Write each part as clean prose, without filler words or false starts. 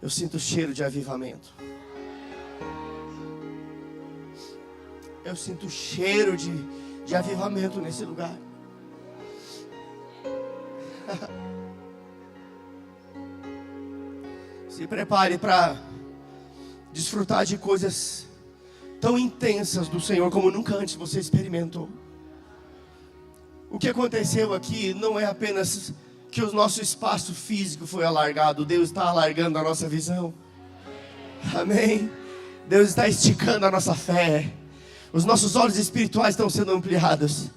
Eu sinto o cheiro de avivamento. Eu sinto o cheiro de avivamento nesse lugar. Se prepare para desfrutar de coisas tão intensas do Senhor como nunca antes você experimentou. O que aconteceu aqui não é apenas que o nosso espaço físico foi alargado. Deus está alargando a nossa visão. Amém? Deus está esticando a nossa fé. Os nossos olhos espirituais estão sendo ampliados.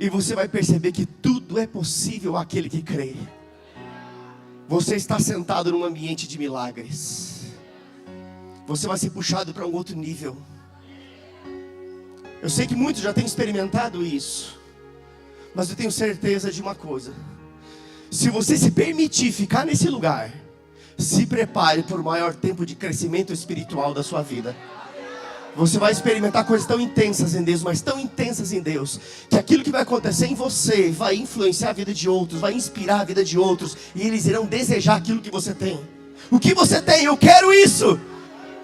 E você vai perceber que tudo é possível àquele que crê. Você está sentado num ambiente de milagres. Você vai ser puxado para um outro nível. Eu sei que muitos já têm experimentado isso. Mas eu tenho certeza de uma coisa. Se você se permitir ficar nesse lugar, se prepare por maior tempo de crescimento espiritual da sua vida. Você vai experimentar coisas tão intensas em Deus, mas tão intensas em Deus, que aquilo que vai acontecer em você vai influenciar a vida de outros, vai inspirar a vida de outros, e eles irão desejar aquilo que você tem. O que você tem? Eu quero isso!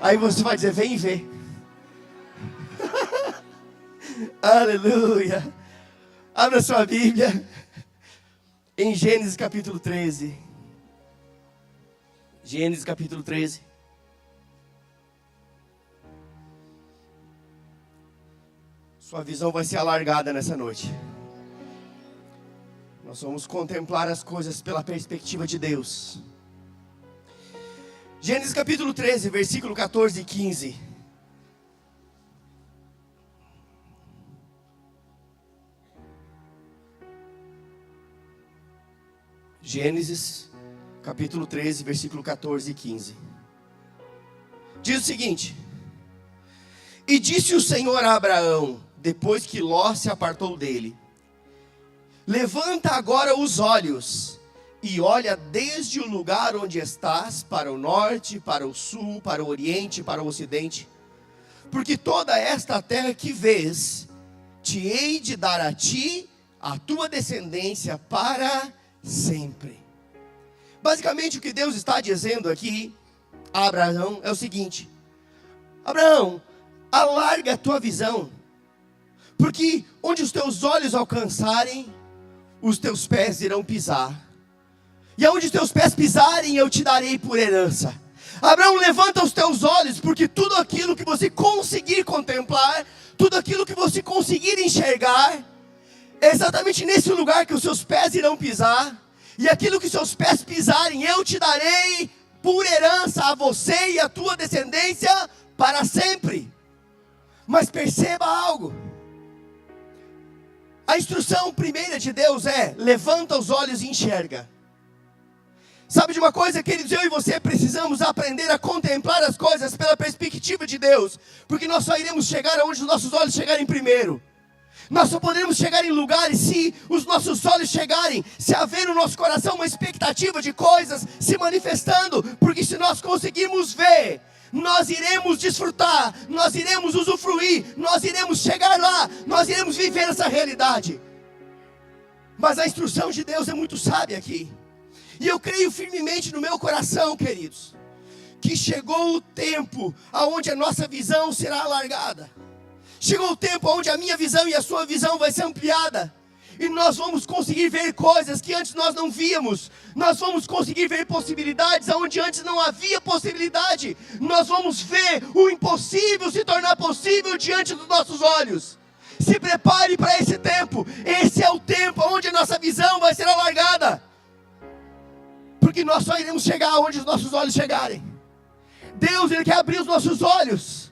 Aí você vai dizer, vem e vê. Aleluia! Abra sua Bíblia em Gênesis capítulo 13. Gênesis capítulo 13. Sua visão vai ser alargada nessa noite. Nós vamos contemplar as coisas pela perspectiva de Deus. Gênesis capítulo 13, versículo 14 e 15. Gênesis capítulo 13, versículo 14 e 15. Diz o seguinte: E disse o Senhor a Abraão, depois que Ló se apartou dele: Levanta agora os olhos e olha desde o lugar onde estás, para o norte, para o sul, para o oriente, para o ocidente. Porque toda esta terra que vês, te hei de dar a ti, a tua descendência, para sempre. Basicamente o que Deus está dizendo aqui a Abraão é o seguinte: Abraão, alarga a tua visão, porque onde os teus olhos alcançarem, os teus pés irão pisar. E aonde os teus pés pisarem, eu te darei por herança. Abraão, levanta os teus olhos, porque tudo aquilo que você conseguir contemplar, tudo aquilo que você conseguir enxergar, é exatamente nesse lugar que os seus pés irão pisar. E aquilo que seus pés pisarem, eu te darei por herança a você e a tua descendência para sempre. Mas perceba algo. A instrução primeira de Deus é: levanta os olhos e enxerga. Sabe de uma coisa, queridos? Eu e você precisamos aprender a contemplar as coisas pela perspectiva de Deus. Porque nós só iremos chegar aonde os nossos olhos chegarem primeiro. Nós só podemos chegar em lugares se os nossos olhos chegarem, se haver no nosso coração uma expectativa de coisas se manifestando. Porque se nós conseguirmos ver, nós iremos desfrutar, nós iremos usufruir, nós iremos chegar lá, nós iremos viver essa realidade. Mas a instrução de Deus é muito sábia aqui. E eu creio firmemente no meu coração, queridos, que chegou o tempo onde a nossa visão será alargada. Chegou o tempo onde a minha visão e a sua visão vai ser ampliada. E nós vamos conseguir ver coisas que antes nós não víamos. Nós vamos conseguir ver possibilidades onde antes não havia possibilidade. Nós vamos ver o impossível se tornar possível diante dos nossos olhos. Se prepare para esse tempo. Esse é o tempo onde a nossa visão vai ser alargada. Porque nós só iremos chegar onde os nossos olhos chegarem. Deus, Ele quer abrir os nossos olhos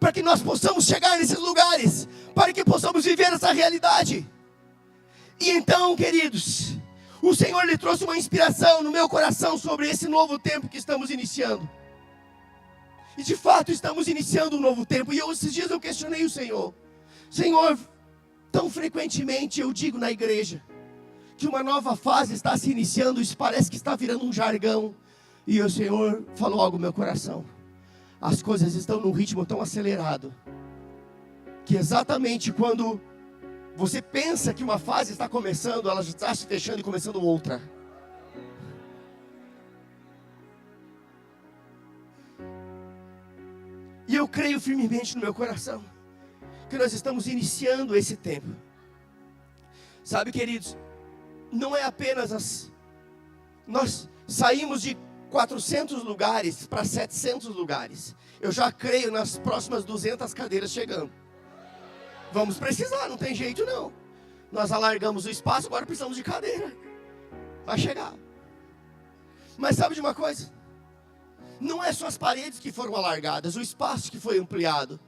para que nós possamos chegar nesses lugares, para que possamos viver essa realidade. E então, queridos, o Senhor lhe trouxe uma inspiração no meu coração sobre esse novo tempo que estamos iniciando. E de fato estamos iniciando um novo tempo. E esses dias eu questionei o Senhor. Senhor, tão frequentemente eu digo na igreja que uma nova fase está se iniciando, isso parece que está virando um jargão. E o Senhor falou algo no meu coração. As coisas estão num ritmo tão acelerado, que exatamente quando você pensa que uma fase está começando, ela já está se fechando e começando outra. E eu creio firmemente no meu coração que nós estamos iniciando esse tempo. Sabe, queridos, não é apenas nós saímos de 400 lugares para 700 lugares. Eu já creio nas próximas 200 cadeiras chegando. Vamos precisar, não tem jeito não. Nós alargamos o espaço, agora precisamos de cadeira. Vai chegar. Mas sabe de uma coisa? Não é só as paredes que foram alargadas, o espaço que foi ampliado.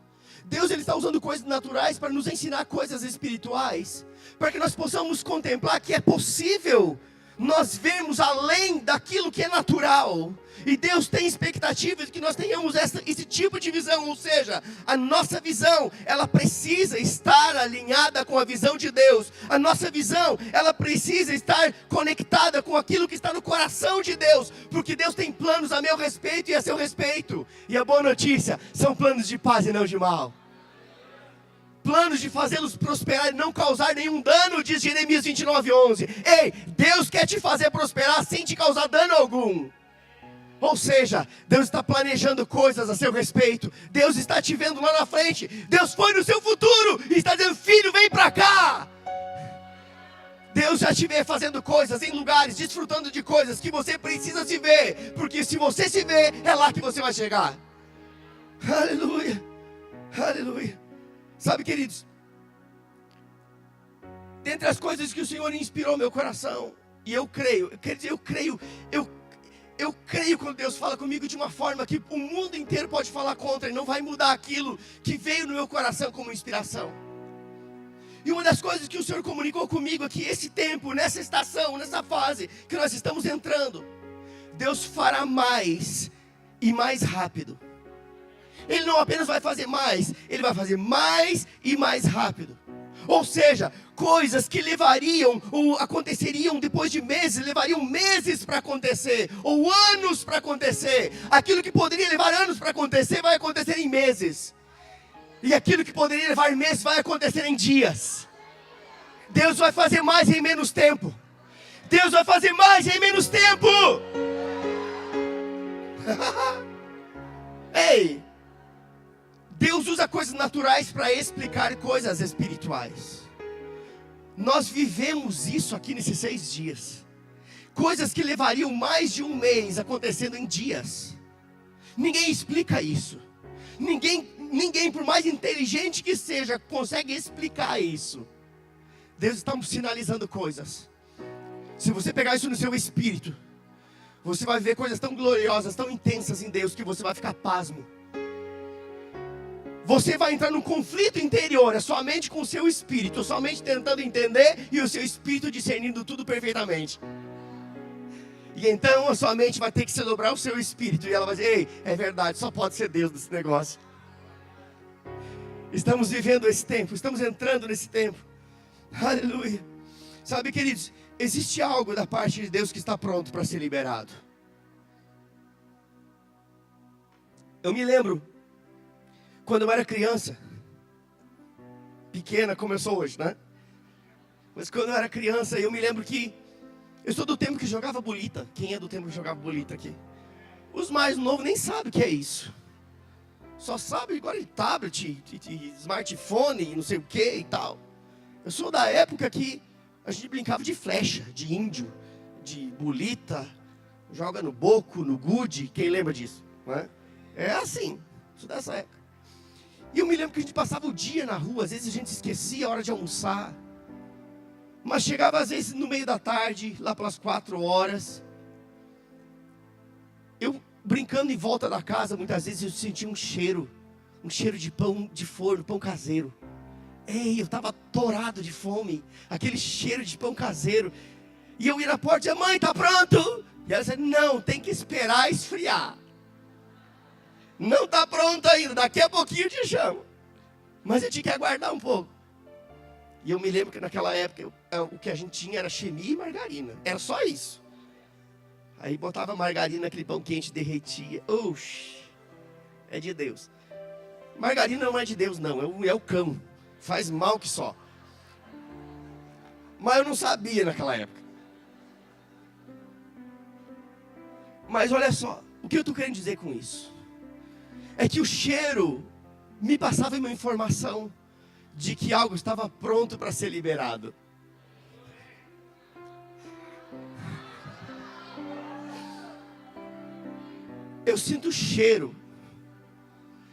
Deus, Ele está usando coisas naturais para nos ensinar coisas espirituais, para que nós possamos contemplar que é possível nós vermos além daquilo que é natural. E Deus tem expectativa de que nós tenhamos esse tipo de visão. Ou seja, a nossa visão, ela precisa estar alinhada com a visão de Deus. A nossa visão, ela precisa estar conectada com aquilo que está no coração de Deus. Porque Deus tem planos a meu respeito e a seu respeito. E a boa notícia, são planos de paz e não de mal. Planos de fazê-los prosperar e não causar nenhum dano, diz Jeremias 29:11. Ei, Deus quer te fazer prosperar sem te causar dano algum. Ou seja, Deus está planejando coisas a seu respeito. Deus está te vendo lá na frente. Deus foi no seu futuro e está dizendo: filho, vem para cá. Deus já te vê fazendo coisas em lugares, desfrutando de coisas que você precisa se ver. Porque se você se vê, é lá que você vai chegar. Aleluia, aleluia. Sabe, queridos, dentre as coisas que o Senhor inspirou meu coração, e eu creio quando Deus fala comigo de uma forma que o mundo inteiro pode falar contra e não vai mudar aquilo que veio no meu coração como inspiração. E uma das coisas que o Senhor comunicou comigo é que esse tempo, nessa estação, nessa fase que nós estamos entrando, Deus fará mais e mais rápido. Ele não apenas vai fazer mais, Ele vai fazer mais e mais rápido. Ou seja, coisas que levariam ou aconteceriam depois de meses, levariam meses para acontecer, ou anos para acontecer. Aquilo que poderia levar anos para acontecer, vai acontecer em meses. E aquilo que poderia levar meses, vai acontecer em dias. Deus vai fazer mais em menos tempo. Deus vai fazer mais em menos tempo. Ei! Deus usa coisas naturais para explicar coisas espirituais. Nós vivemos isso aqui nesses 6 dias. Coisas que levariam mais de um mês acontecendo em dias. Ninguém explica isso. Ninguém, por mais inteligente que seja, consegue explicar isso. Deus está sinalizando coisas. Se você pegar isso no seu espírito, você vai ver coisas tão gloriosas, tão intensas em Deus, que você vai ficar pasmo. Você vai entrar num conflito interior, é somente com o seu espírito, somente tentando entender e o seu espírito discernindo tudo perfeitamente. E então a sua mente vai ter que se dobrar o seu espírito e ela vai dizer: ei, é verdade, só pode ser Deus nesse negócio. Estamos vivendo esse tempo, estamos entrando nesse tempo. Aleluia. Sabe, queridos, existe algo da parte de Deus que está pronto para ser liberado. Eu me lembro quando eu era criança, pequena como eu sou hoje, né? Mas quando eu era criança, eu me lembro que eu sou do tempo que jogava bolita. Quem é do tempo que jogava bolita aqui? Os mais novos nem sabem o que é isso. Só sabem agora de tablet, de smartphone, não sei o que e tal. Eu sou da época que a gente brincava de flecha, de índio, de bolita, joga no boco, no gude. Quem lembra disso? Né? É assim, sou dessa época. E eu me lembro que a gente passava o dia na rua, às vezes a gente esquecia a hora de almoçar. Mas chegava às vezes no meio da tarde, lá pelas 4 horas. Eu brincando em volta da casa, muitas vezes eu sentia um cheiro de pão de forno, pão caseiro. Ei, eu estava torado de fome, aquele cheiro de pão caseiro. E eu ia na porta e dizia: mãe, tá pronto? E ela dizia: não, tem que esperar esfriar. Não está pronto ainda, daqui a pouquinho eu te chamo. Mas eu tinha que aguardar um pouco. E eu me lembro que naquela época o que a gente tinha era chemia e margarina. Era só isso. Aí botava margarina naquele pão quente, derretia. Oxi, é de Deus. Margarina não é de Deus não, é o cão. Faz mal que só. Mas eu não sabia naquela época. Mas olha só, o que eu estou querendo dizer com isso? é que o cheiro me passava uma informação de que algo estava pronto para ser liberado. Eu sinto cheiro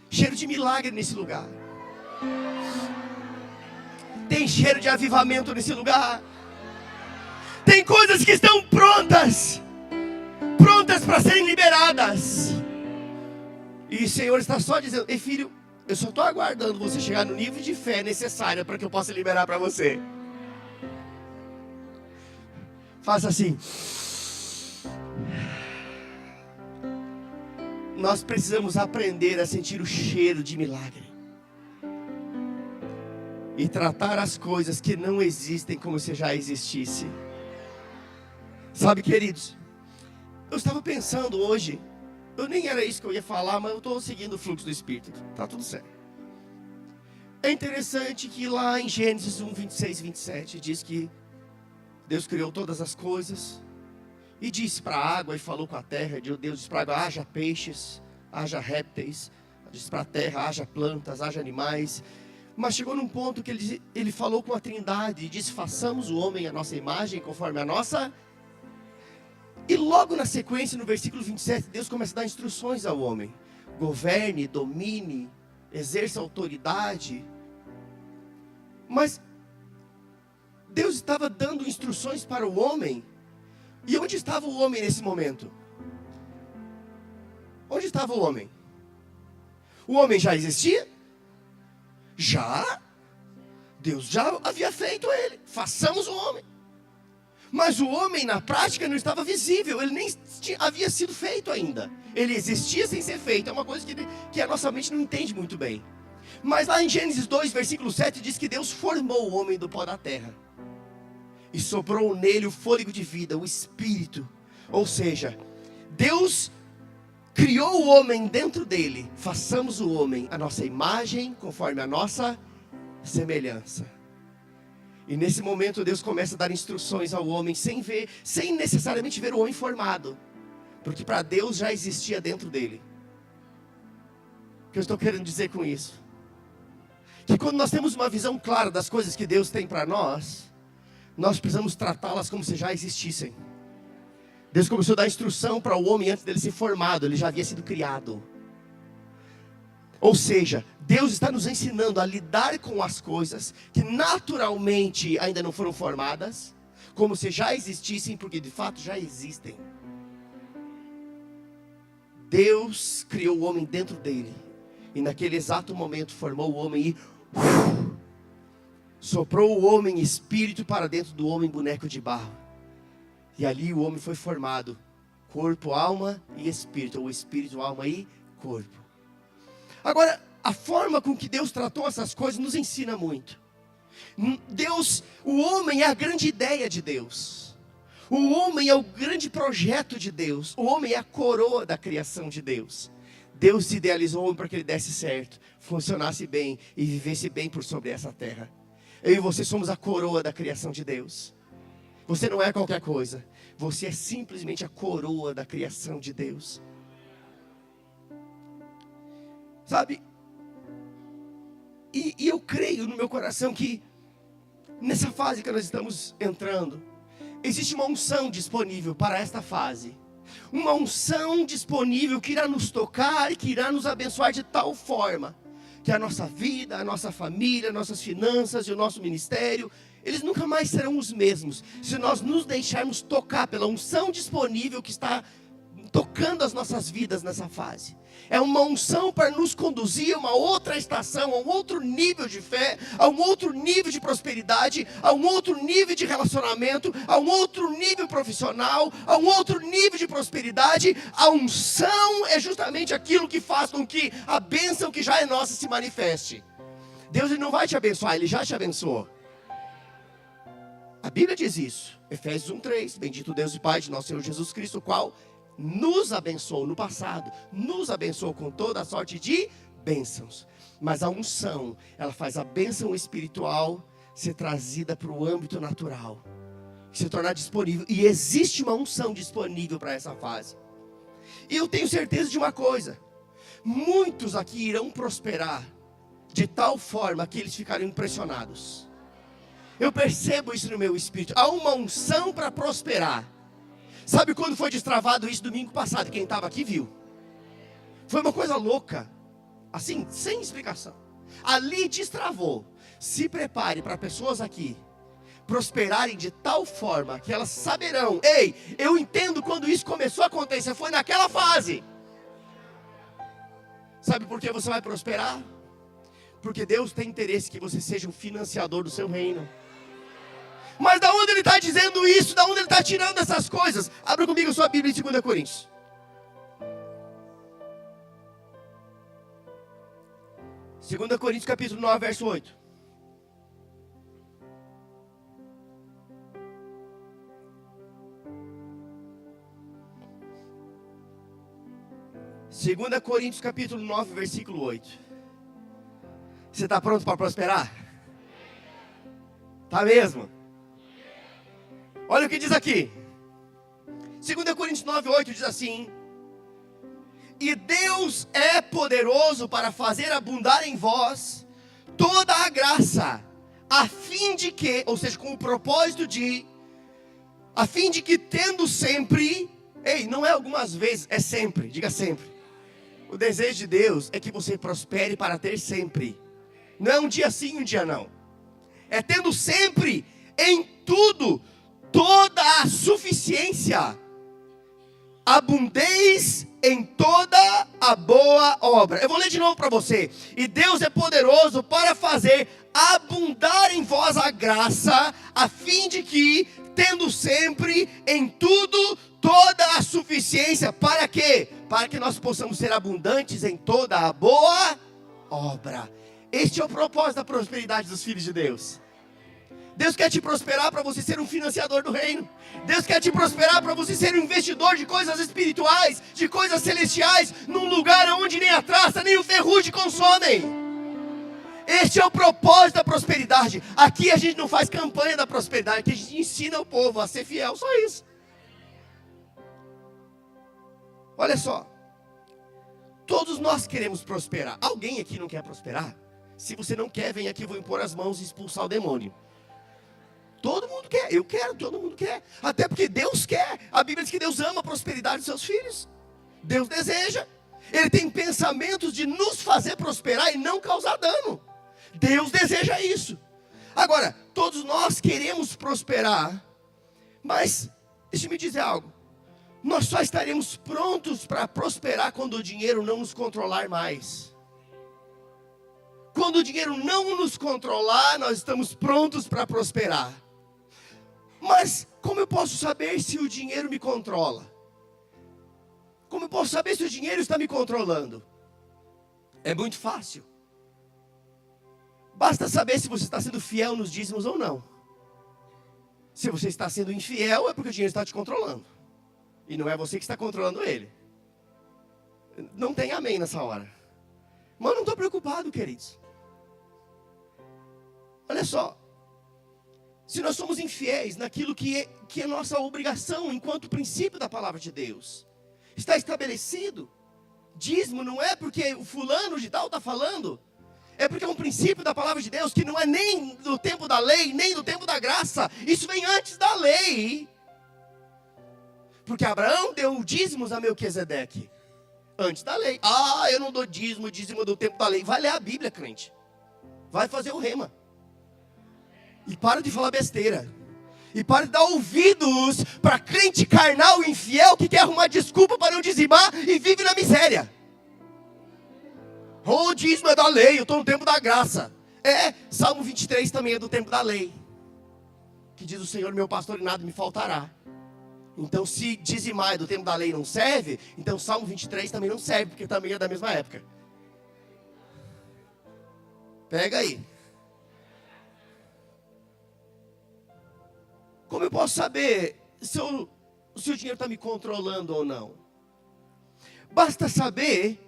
de milagre nesse lugar. Tem cheiro de avivamento nesse lugar. Tem coisas que estão prontas para serem liberadas. E o Senhor está só dizendo: ei filho, eu só estou aguardando você chegar no nível de fé necessário para que eu possa liberar para você. Faça assim. Nós precisamos aprender a sentir o cheiro de milagre e tratar as coisas que não existem como se já existisse. Sabe, queridos, eu estava pensando hoje, nem era isso que eu ia falar, mas eu estou seguindo o fluxo do Espírito, está tudo certo. É interessante que lá em Gênesis 1, 26 e 27 diz que Deus criou todas as coisas e disse para a água e falou com a terra. Deus disse para a água: haja peixes, haja répteis. Disse para a terra: haja plantas, haja animais. Mas chegou num ponto que ele falou com a Trindade e disse: façamos o homem à nossa imagem, conforme a nossa. E logo na sequência, no versículo 27, Deus começa a dar instruções ao homem: governe, domine, exerça autoridade. Mas Deus estava dando instruções para o homem. E onde estava o homem nesse momento? Onde estava o homem? O homem já existia? Já? Deus já havia feito ele. Façamos o homem. Mas o homem na prática não estava visível. Ele nem havia sido feito ainda. Ele existia sem ser feito. É uma coisa que a nossa mente não entende muito bem. Mas lá em Gênesis 2, versículo 7, diz que Deus formou o homem do pó da terra e soprou nele o fôlego de vida, o espírito. Ou seja, Deus criou o homem dentro dele. Façamos o homem à nossa imagem, conforme a nossa semelhança. E nesse momento Deus começa a dar instruções ao homem sem necessariamente ver o homem formado, porque para Deus já existia dentro dele. O que eu estou querendo dizer com isso? Que quando nós temos uma visão clara das coisas que Deus tem para nós precisamos tratá-las como se já existissem. Deus começou a dar instrução para o homem antes dele ser formado. Ele já havia sido criado. Ou seja, Deus está nos ensinando a lidar com as coisas que naturalmente ainda não foram formadas, como se já existissem, porque de fato já existem. Deus criou o homem dentro dele, e naquele exato momento formou o homem e soprou o homem espírito para dentro do homem boneco de barro. E ali o homem foi formado, corpo, alma e espírito, ou espírito, alma e corpo. Agora, a forma com que Deus tratou essas coisas nos ensina muito. O homem é a grande ideia de Deus. O homem é o grande projeto de Deus. O homem é a coroa da criação de Deus. Deus idealizou o homem para que ele desse certo, funcionasse bem e vivesse bem por sobre essa terra. Eu e você somos a coroa da criação de Deus. Você não é qualquer coisa. Você é simplesmente a coroa da criação de Deus. Sabe? E eu creio no meu coração que nessa fase que nós estamos entrando, existe uma unção disponível para esta fase. Uma unção disponível que irá nos tocar e que irá nos abençoar de tal forma que a nossa vida, a nossa família, nossas finanças e o nosso ministério, eles nunca mais serão os mesmos, se nós nos deixarmos tocar pela unção disponível que está tocando as nossas vidas nessa fase. É uma unção para nos conduzir a uma outra estação, a um outro nível de fé, a um outro nível de prosperidade, a um outro nível de relacionamento, a um outro nível profissional, a um outro nível de prosperidade. A unção é justamente aquilo que faz com que a bênção que já é nossa se manifeste. Deus ele não vai te abençoar, Ele já te abençoou. A Bíblia diz isso, Efésios 1:3, bendito Deus e Pai de nosso Senhor Jesus Cristo, o qual nos abençoou no passado, nos abençoou com toda a sorte de bênçãos. Mas a unção, ela faz a bênção espiritual ser trazida para o âmbito natural, se tornar disponível. E existe uma unção disponível para essa fase. E eu tenho certeza de uma coisa: Muitos aqui irão prosperar de tal forma que eles ficarão impressionados. Eu percebo isso no meu espírito. Há uma unção para prosperar. Sabe quando foi destravado isso domingo passado? Quem estava aqui viu. Foi uma coisa louca. Assim, sem explicação. Ali destravou. Se prepare para pessoas aqui prosperarem de tal forma que elas saberão. Ei, eu entendo quando isso começou a acontecer. Foi naquela fase. Sabe por que você vai prosperar? Porque Deus tem interesse que você seja um financiador do seu reino. Mas da onde Ele está dizendo isso? Da onde Ele está tirando essas coisas? Abra comigo a sua Bíblia em 2 Coríntios. Segunda Coríntios capítulo 9, verso 8. Segunda Coríntios capítulo 9, versículo 8. Você está pronto para prosperar? Está mesmo? Olha o que diz aqui. 2 Coríntios 9, 8 diz assim: e Deus é poderoso para fazer abundar em vós toda a graça, a fim de que, ou seja, com o propósito de, a fim de que tendo sempre, ei, não é algumas vezes, é sempre, diga sempre. O desejo de Deus é que você prospere para ter sempre. Não é um dia sim, um dia não. É tendo sempre, em tudo, toda a suficiência, abundez em toda a boa obra. Eu vou ler de novo para você. E Deus é poderoso para fazer abundar em vós a graça, a fim de que, tendo sempre, em tudo, toda a suficiência. Para quê? Para que nós possamos ser abundantes em toda a boa obra. Este é o propósito da prosperidade dos filhos de Deus. Deus quer te prosperar para você ser um financiador do reino. Deus quer te prosperar para você ser um investidor de coisas espirituais, de coisas celestiais, num lugar onde nem a traça, nem o ferrugem consomem. Este é o propósito da prosperidade. Aqui a gente não faz campanha da prosperidade, aqui a gente ensina o povo a ser fiel, só isso. Olha só. Todos nós queremos prosperar. Alguém aqui não quer prosperar? Se você não quer, vem aqui, eu vou impor as mãos e expulsar o demônio. Todo mundo quer, eu quero, todo mundo quer. Até porque Deus quer. A Bíblia diz que Deus ama a prosperidade dos seus filhos. Deus deseja. Ele tem pensamentos de nos fazer prosperar e não causar dano. Deus deseja isso. Agora, todos nós queremos prosperar. Mas, deixa eu me dizer algo. Nós só estaremos prontos para prosperar quando o dinheiro não nos controlar mais. Quando o dinheiro não nos controlar, nós estamos prontos para prosperar. Mas como eu posso saber se o dinheiro me controla? Como eu posso saber se o dinheiro está me controlando? É muito fácil. Basta saber se você está sendo fiel nos dízimos ou não. Se você está sendo infiel, é porque o dinheiro está te controlando. E não é você que está controlando ele. Não tem amém nessa hora. Mas eu não estou preocupado, queridos. Olha só. Se nós somos infiéis naquilo que é nossa obrigação enquanto princípio da palavra de Deus, está estabelecido. Dízimo não é porque o fulano de tal está falando. É porque é um princípio da palavra de Deus que não é nem do tempo da lei, nem do tempo da graça. Isso vem antes da lei. Porque Abraão deu dízimos a Melquisedeque. Antes da lei. Ah, eu não dou dízimo do tempo da lei. Vai ler a Bíblia, crente. Vai fazer o rema. E para de falar besteira. E para de dar ouvidos para crente carnal e infiel que quer arrumar desculpa para não dizimar e vive na miséria. O dízimo é da lei, eu estou no tempo da graça. Salmo 23 também é do tempo da lei. Que diz o Senhor, meu pastor, e nada me faltará. Então se dizimar é do tempo da lei não serve, então Salmo 23 também não serve, porque também é da mesma época. Pega aí. Como eu posso saber se o dinheiro está me controlando ou não? Basta saber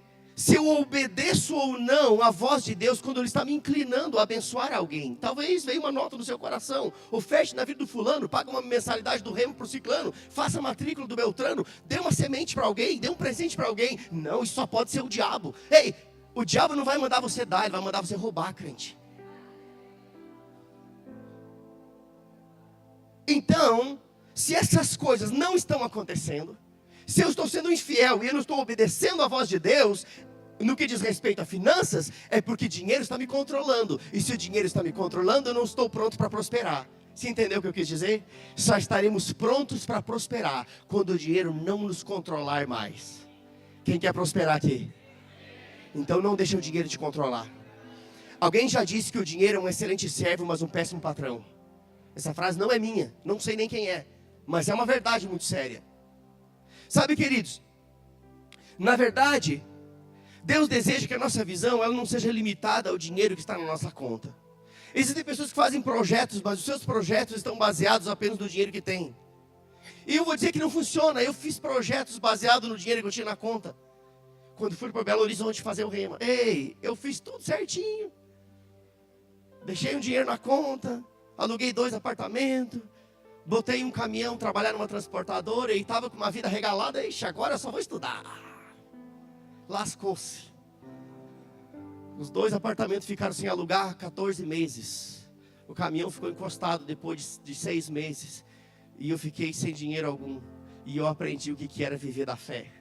se eu obedeço ou não a voz de Deus quando Ele está me inclinando a abençoar alguém. Talvez veio uma nota no seu coração, oferte na vida do fulano, paga uma mensalidade do remo para o ciclano, faça a matrícula do beltrano, dê uma semente para alguém, dê um presente para alguém. Não, isso só pode ser o diabo. Ei, o diabo não vai mandar você dar, ele vai mandar você roubar, crente. Então, se essas coisas não estão acontecendo, se eu estou sendo infiel e eu não estou obedecendo a voz de Deus, no que diz respeito a finanças, é porque dinheiro está me controlando. E se o dinheiro está me controlando, eu não estou pronto para prosperar. Você entendeu o que eu quis dizer? Só estaremos prontos para prosperar quando o dinheiro não nos controlar mais. Quem quer prosperar aqui? Então não deixe o dinheiro te controlar. Alguém já disse que o dinheiro é um excelente servo, mas um péssimo patrão. Essa frase não é minha, não sei nem quem é, mas é uma verdade muito séria. Sabe, queridos, na verdade, Deus deseja que a nossa visão ela não seja limitada ao dinheiro que está na nossa conta. Existem pessoas que fazem projetos, mas os seus projetos estão baseados apenas no dinheiro que tem. E eu vou dizer que não funciona. Eu fiz projetos baseados no dinheiro que eu tinha na conta. Quando fui para Belo Horizonte fazer o rema. Ei, eu fiz tudo certinho. Deixei um dinheiro na conta, aluguei 2 apartamentos. Botei um caminhão, trabalhar numa transportadora e estava com uma vida regalada. Ixi, agora eu só vou estudar. Lascou-se. Os 2 apartamentos ficaram sem alugar 14 meses. O caminhão ficou encostado depois de 6 meses. E eu fiquei sem dinheiro algum. E eu aprendi o que era viver da fé.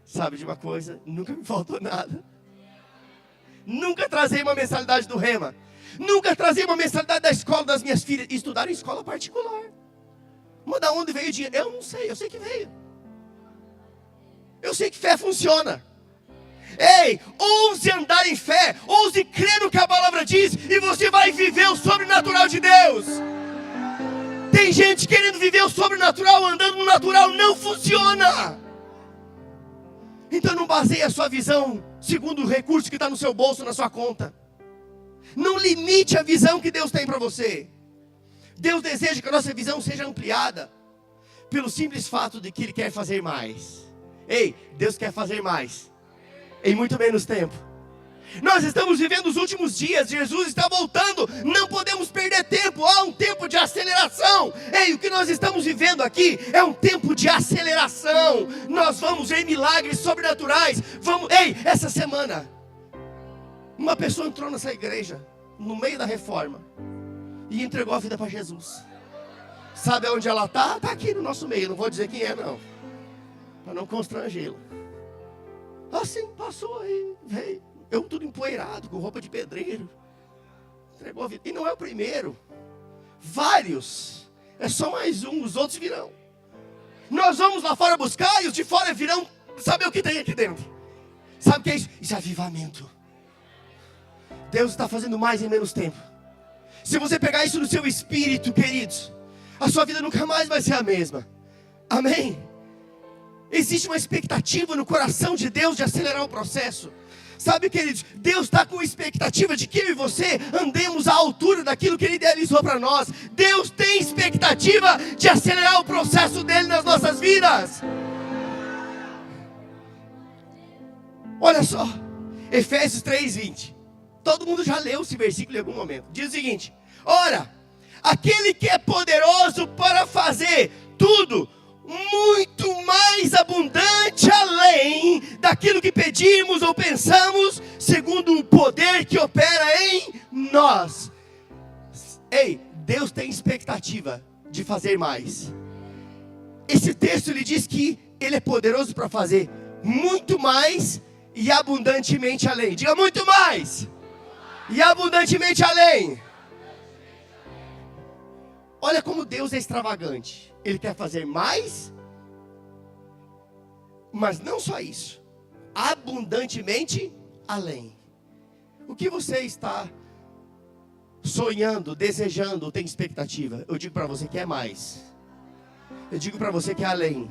Sabe de uma coisa? Nunca me faltou nada. Nunca trazei uma mensalidade do rema. Nunca trazia uma mensalidade da escola das minhas filhas. Estudaram em escola particular. Mas da onde veio o dinheiro? Eu não sei, eu sei que veio. Eu sei que fé funciona. Ei, ouse andar em fé. Ouse crer no que a palavra diz. E você vai viver o sobrenatural de Deus. Tem gente querendo viver o sobrenatural, andando no natural. Não funciona. Então não baseie a sua visão segundo o recurso que está no seu bolso, na sua conta. Não limite a visão que Deus tem para você. Deus deseja que a nossa visão seja ampliada pelo simples fato de que Ele quer fazer mais. Ei, Deus quer fazer mais em muito menos tempo. Nós estamos vivendo os últimos dias. Jesus está voltando. Não podemos perder tempo. Há um tempo de aceleração. Ei, o que nós estamos vivendo aqui é um tempo de aceleração. Nós vamos ver milagres sobrenaturais. Ei, essa semana uma pessoa entrou nessa igreja, no meio da reforma, e entregou a vida para Jesus. Sabe onde ela está? Está aqui no nosso meio, não vou dizer quem é não, para não constrangê-la. Assim, passou aí, veio, eu tudo empoeirado, com roupa de pedreiro, entregou a vida. E não é o primeiro, vários, é só mais um, os outros virão. Nós vamos lá fora buscar, e os de fora virão saber o que tem aqui dentro. Sabe o que é isso? Isso é avivamento. Deus está fazendo mais em menos tempo. Se você pegar isso no seu espírito, queridos, a sua vida nunca mais vai ser a mesma. Amém? Existe uma expectativa no coração de Deus de acelerar o processo. Sabe, queridos, Deus está com expectativa de que eu e você andemos à altura daquilo que Ele idealizou para nós. Deus tem expectativa de acelerar o processo dEle nas nossas vidas. Olha só, Efésios 3:20. Todo mundo já leu esse versículo em algum momento. Diz o seguinte: ora, aquele que é poderoso para fazer tudo muito mais abundante além daquilo que pedimos ou pensamos, segundo o poder que opera em nós. Ei, Deus tem expectativa de fazer mais. Esse texto ele diz que Ele é poderoso para fazer muito mais e abundantemente além. Diga muito mais e abundantemente além. Olha como Deus é extravagante. Ele quer fazer mais, mas não só isso, abundantemente além. O que você está sonhando, desejando, tem expectativa? Eu digo para você que é mais. Eu digo para você que é além.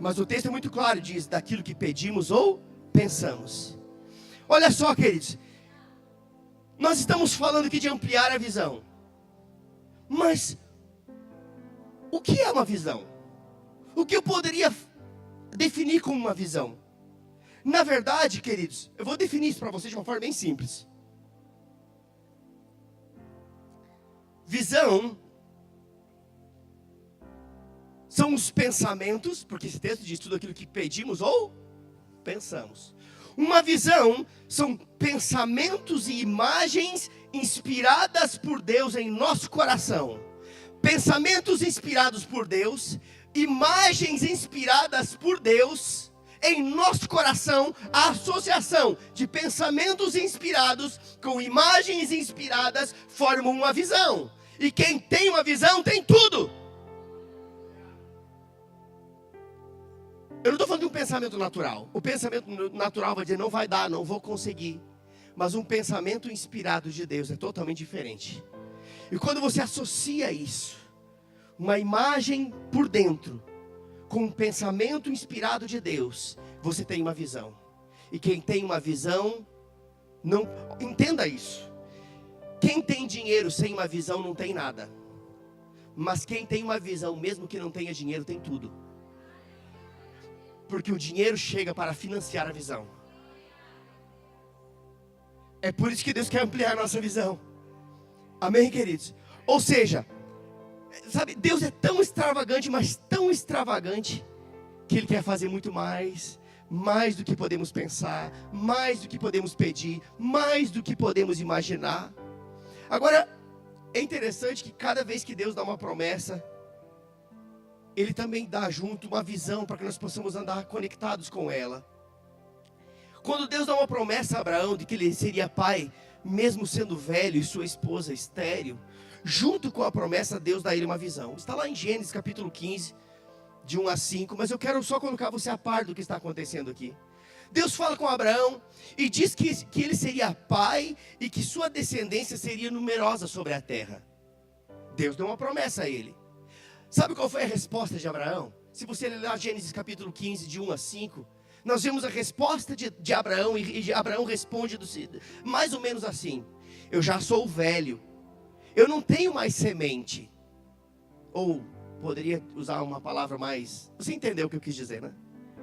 Mas o texto é muito claro, diz daquilo que pedimos ou pensamos. Olha só, queridos, nós estamos falando aqui de ampliar a visão. Mas o que é uma visão? O que eu poderia definir como uma visão? Na verdade, queridos, eu vou definir isso para vocês de uma forma bem simples. Visão são os pensamentos, porque esse texto diz tudo aquilo que pedimos ou pensamos. Uma visão são pensamentos e imagens inspiradas por Deus em nosso coração. Pensamentos inspirados por Deus, imagens inspiradas por Deus em nosso coração. A associação de pensamentos inspirados com imagens inspiradas formam uma visão. E quem tem uma visão tem tudo. Eu não estou falando de um pensamento natural. O pensamento natural vai dizer, não vai dar, não vou conseguir. Mas um pensamento inspirado de Deus é totalmente diferente. E quando você associa isso, uma imagem por dentro, com um pensamento inspirado de Deus, você tem uma visão. E quem tem uma visão, não entenda isso. Quem tem dinheiro sem uma visão não tem nada. Mas quem tem uma visão, mesmo que não tenha dinheiro, tem tudo. Porque o dinheiro chega para financiar a visão. É por isso que Deus quer ampliar a nossa visão. Amém, queridos? Ou seja, sabe, Deus é tão extravagante, mas tão extravagante, que Ele quer fazer muito mais do que podemos pensar, mais do que podemos pedir, mais do que podemos imaginar. Agora, é interessante que cada vez que Deus dá uma promessa, Ele também dá junto uma visão para que nós possamos andar conectados com ela. Quando Deus dá uma promessa a Abraão de que ele seria pai, mesmo sendo velho e sua esposa estéril, junto com a promessa, Deus dá a ele uma visão. Está lá em Gênesis capítulo 15, de 1 a 5, mas eu quero só colocar você a par do que está acontecendo aqui. Deus fala com Abraão e diz que ele seria pai e que sua descendência seria numerosa sobre a terra. Deus deu uma promessa a ele. Sabe qual foi a resposta de Abraão? Se você ler lá Gênesis capítulo 15, de 1 a 5, nós vemos a resposta de Abraão, e Abraão responde mais ou menos assim: eu já sou velho, eu não tenho mais semente. Ou poderia usar uma palavra mais... Você entendeu o que eu quis dizer, né?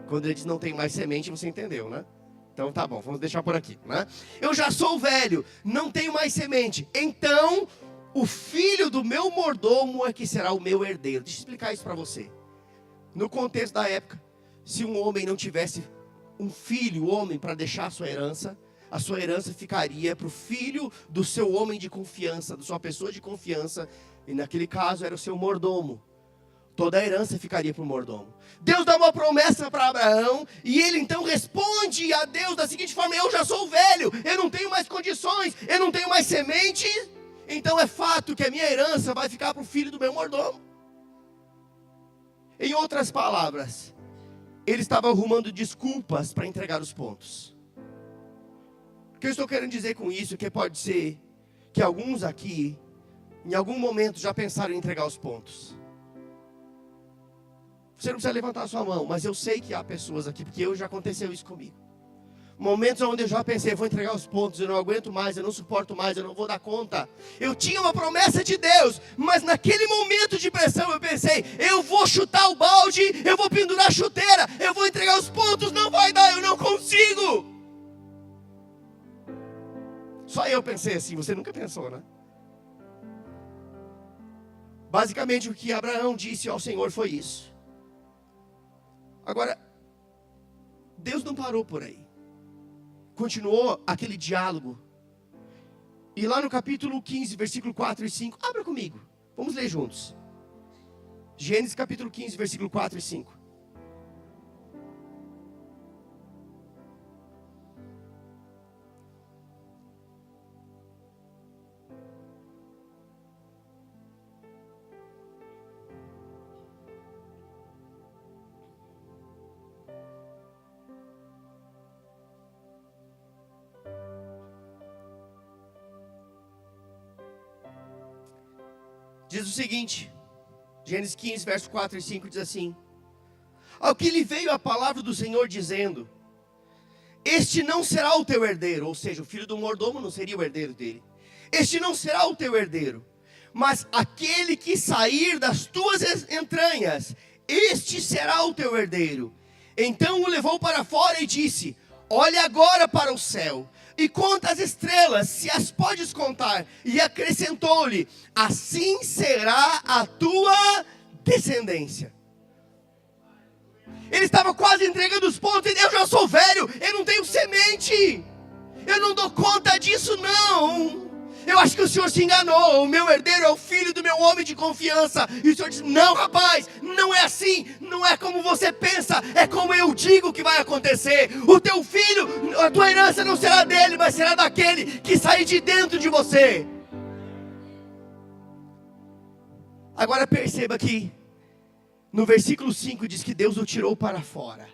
Quando ele diz não tem mais semente, você entendeu, né? Então tá bom, vamos deixar por aqui, né? Eu já sou velho, não tenho mais semente. Então, o filho do meu mordomo é que será o meu herdeiro. Deixa eu explicar isso para você. No contexto da época, se um homem não tivesse um filho, homem, para deixar a sua herança ficaria para o filho do seu homem de confiança, da sua pessoa de confiança, e naquele caso era o seu mordomo. Toda a herança ficaria para o mordomo. Deus dá uma promessa para Abraão, e ele então responde a Deus da seguinte forma: eu já sou velho, eu não tenho mais condições, eu não tenho mais semente, então é fato que a minha herança vai ficar para o filho do meu mordomo. Em outras palavras, ele estava arrumando desculpas para entregar os pontos. O que eu estou querendo dizer com isso? Que pode ser que alguns aqui, em algum momento, já pensaram em entregar os pontos. Você não precisa levantar a sua mão, mas eu sei que há pessoas aqui, porque já aconteceu isso comigo. Momentos onde eu já pensei, vou entregar os pontos, eu não aguento mais, eu não suporto mais, eu não vou dar conta. Eu tinha uma promessa de Deus, mas naquele momento de pressão eu pensei, eu vou chutar o balde, eu vou pendurar a chuteira, eu vou entregar os pontos, não vai dar, eu não consigo. Só eu pensei assim, você nunca pensou, né? Basicamente o que Abraão disse ao Senhor foi isso. Agora, Deus não parou por aí. Continuou aquele diálogo. E lá no capítulo 15, versículo 4 e 5, abra comigo, vamos ler juntos. Gênesis capítulo 15, versículo 4 e 5. Diz o seguinte, Gênesis 15, verso 4 e 5 diz assim: ao que lhe veio a palavra do Senhor dizendo, este não será o teu herdeiro, ou seja, o filho do mordomo não seria o herdeiro dele. Este não será o teu herdeiro, mas aquele que sair das tuas entranhas, este será o teu herdeiro. Então o levou para fora e disse: olhe agora para o céu e conta as estrelas, se as podes contar. E acrescentou-lhe: assim será a tua descendência. Ele estava quase entregando os pontos. Eu já sou velho, eu não tenho semente, eu não dou conta disso não. Eu acho que o Senhor se enganou. O meu herdeiro é o filho do meu homem de confiança. E o Senhor diz: não, rapaz, não é assim. Não é como você pensa, é como eu digo que vai acontecer. O teu filho, a tua herança não será dele, mas será daquele que sair de dentro de você. Agora perceba que no versículo 5 diz que Deus o tirou para fora.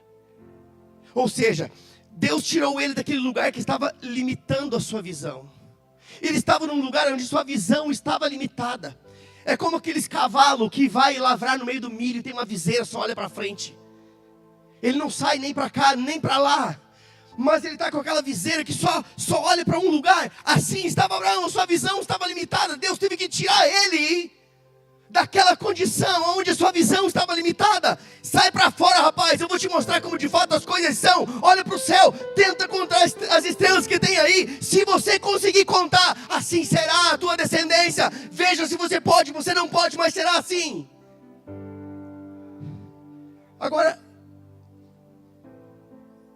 Ou seja, Deus tirou ele daquele lugar que estava limitando a sua visão. Ele estava num lugar onde sua visão estava limitada. É como aqueles cavalos que vai lavrar no meio do milho e tem uma viseira, só olha para frente. Ele não sai nem para cá, nem para lá. Mas ele está com aquela viseira que só olha para um lugar. Assim estava Abraão, sua visão estava limitada. Deus teve que tirar ele daquela condição onde a sua visão estava limitada. Sai para fora, rapaz, eu vou te mostrar como de fato as coisas são. Olha para o céu, tenta contar as estrelas que tem aí. Se você conseguir contar, assim será a tua descendência. Veja se você pode, você não pode, mas será assim. Agora,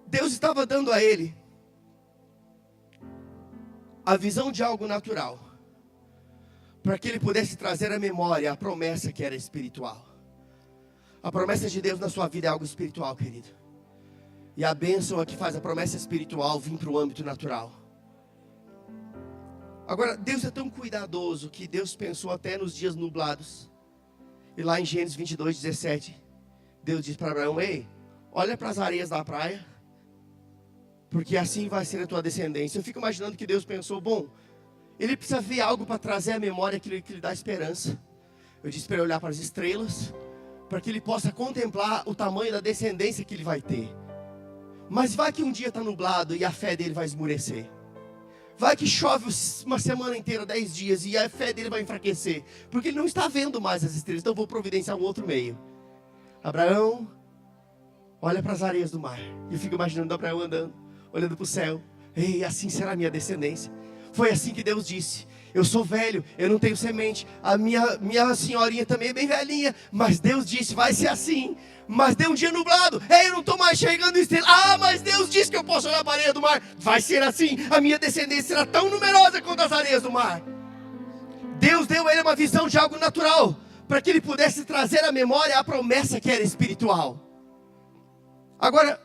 Deus estava dando a ele a visão de algo natural, para que ele pudesse trazer à memória a promessa que era espiritual. A promessa de Deus na sua vida é algo espiritual, querido. E a bênção é que faz a promessa espiritual vir para o âmbito natural. Agora, Deus é tão cuidadoso que Deus pensou até nos dias nublados. E lá em Gênesis 22:17, Deus diz para Abraão: ei, olha para as areias da praia, porque assim vai ser a tua descendência. Eu fico imaginando que Deus pensou: bom, ele precisa ver algo para trazer à memória aquilo que lhe dá esperança. Eu disse para ele olhar para as estrelas, para que ele possa contemplar o tamanho da descendência que ele vai ter. Mas vai que um dia está nublado e a fé dele vai esmurecer. Vai que chove uma semana inteira, 10 dias, e a fé dele vai enfraquecer, porque ele não está vendo mais as estrelas. Então eu vou providenciar um outro meio. Abraão, olha para as areias do mar. E eu fico imaginando Abraão andando, olhando para o céu. Ei, assim será a minha descendência. Foi assim que Deus disse: eu sou velho, eu não tenho semente. A minha senhorinha também é bem velhinha, mas Deus disse: vai ser assim. Mas deu um dia nublado, ei, eu não estou mais enxergando estrelas. Ah, mas Deus disse que eu posso olhar para a areia do mar. Vai ser assim, a minha descendência será tão numerosa quanto as areias do mar. Deus deu a ele uma visão de algo natural, para que ele pudesse trazer à memória a promessa que era espiritual. Agora,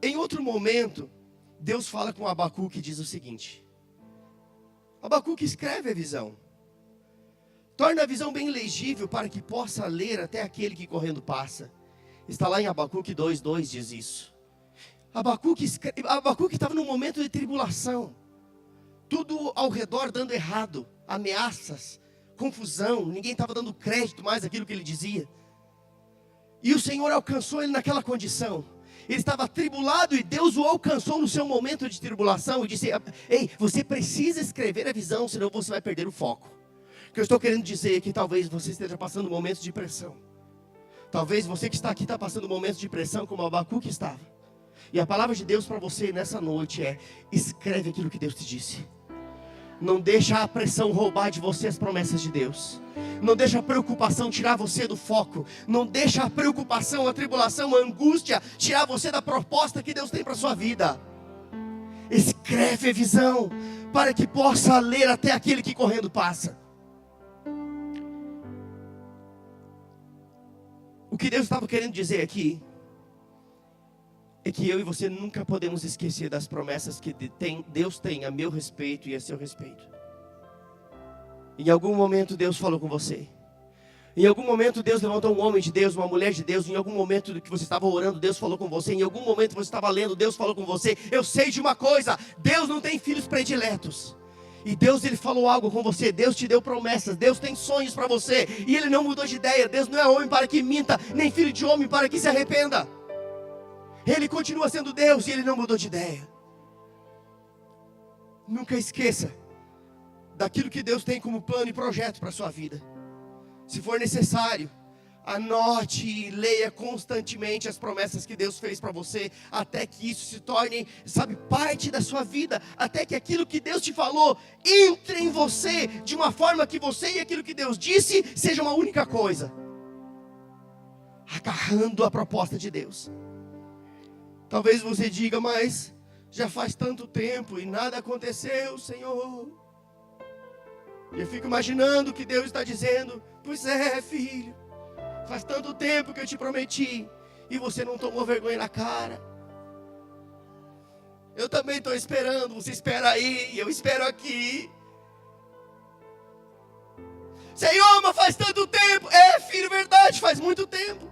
em outro momento, Deus fala com Abacuque e diz o seguinte: Abacuque, escreve a visão, torna a visão bem legível, para que possa ler até aquele que correndo passa. Está lá em Abacuque 2:2, diz isso. Abacuque estava num momento de tribulação, tudo ao redor dando errado, ameaças, confusão, ninguém estava dando crédito mais àquilo que ele dizia. E o Senhor alcançou ele naquela condição. Ele estava atribulado e Deus o alcançou no seu momento de tribulação e disse: ei, você precisa escrever a visão, senão você vai perder o foco. O que eu estou querendo dizer é que talvez você esteja passando momentos de pressão. Talvez você que está aqui está passando momentos de pressão como Abacuque estava. E a palavra de Deus para você nessa noite é: escreve aquilo que Deus te disse. Não deixa a pressão roubar de você as promessas de Deus. Não deixa a preocupação tirar você do foco. Não deixa a preocupação, a tribulação, a angústia tirar você da proposta que Deus tem para a sua vida. Escreve a visão, para que possa ler até aquele que correndo passa. O que Deus estava querendo dizer aqui é que eu e você nunca podemos esquecer das promessas que Deus tem a meu respeito e a seu respeito. Em algum momento Deus falou com você. Em algum momento Deus levantou um homem de Deus, uma mulher de Deus. Em algum momento que você estava orando, Deus falou com você. Em algum momento você estava lendo, Deus falou com você. Eu sei de uma coisa: Deus não tem filhos prediletos. E Deus, Ele falou algo com você. Deus te deu promessas, Deus tem sonhos para você, e Ele não mudou de ideia. Deus não é homem para que minta, nem filho de homem para que se arrependa. Ele continua sendo Deus e Ele não mudou de ideia. Nunca esqueça daquilo que Deus tem como plano e projeto para a sua vida. Se for necessário, Anote e leia constantemente as promessas que Deus fez para você, até que isso se torne, sabe, parte da sua vida, até que aquilo que Deus te falou entre em você, de uma forma que você e aquilo que Deus disse seja uma única coisa, agarrando a proposta de Deus. Talvez você diga, mas já faz tanto tempo e nada aconteceu, Senhor. E eu fico imaginando que Deus está dizendo, pois é, filho, faz tanto tempo que eu te prometi e você não tomou vergonha na cara. Eu também estou esperando, você espera aí, eu espero aqui. Senhor, mas faz tanto tempo. É, filho, verdade, faz muito tempo.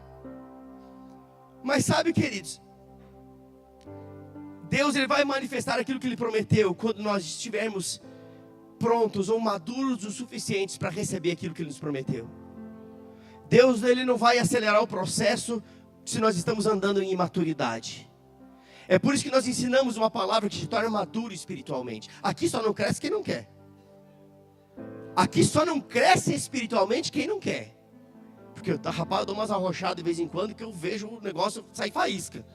Mas sabe, queridos, Deus ele vai manifestar aquilo que Ele prometeu quando nós estivermos prontos ou maduros o suficientes para receber aquilo que Ele nos prometeu. Deus ele não vai acelerar o processo se nós estamos andando em imaturidade. É por isso que nós ensinamos uma palavra que te torna maduro espiritualmente. Aqui só não cresce quem não quer. Aqui só não cresce espiritualmente quem não quer. Porque rapaz, eu dou umas arrochadas de vez em quando que eu vejo o negócio sair faísca.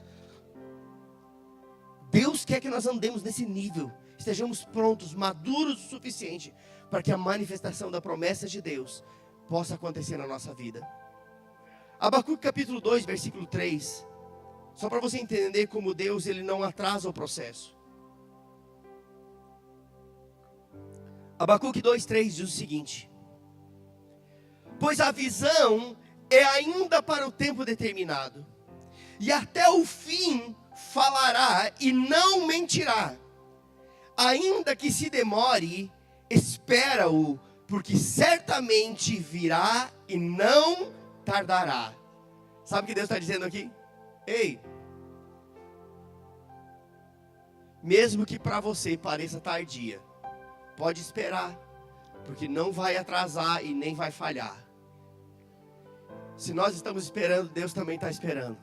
Deus quer que nós andemos nesse nível, estejamos prontos, maduros o suficiente para que a manifestação da promessa de Deus possa acontecer na nossa vida. Abacuque capítulo 2, versículo 3. Só para você entender como Deus ele não atrasa o processo. Abacuque 2:3 diz o seguinte: pois a visão é ainda para o tempo determinado, e até o fim falará e não mentirá. Ainda que se demore, espera-o, porque certamente virá e não tardará. Sabe o que Deus está dizendo aqui? Ei, mesmo que para você pareça tardia, pode esperar, porque não vai atrasar e nem vai falhar. Se nós estamos esperando, Deus também está esperando.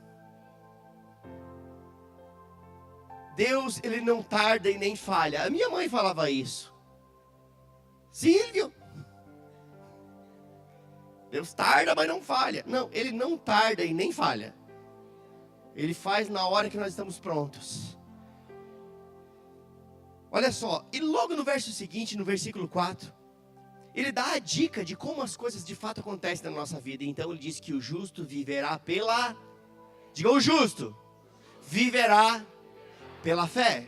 Deus, ele não tarda e nem falha. A minha mãe falava isso. Silvio, Deus tarda, mas não falha. Não, ele não tarda e nem falha. Ele faz na hora que nós estamos prontos. Olha só, e logo no verso seguinte, no versículo 4, ele dá a dica de como as coisas de fato acontecem na nossa vida. Então ele diz que o justo viverá pela... Diga, o justo viverá pela fé.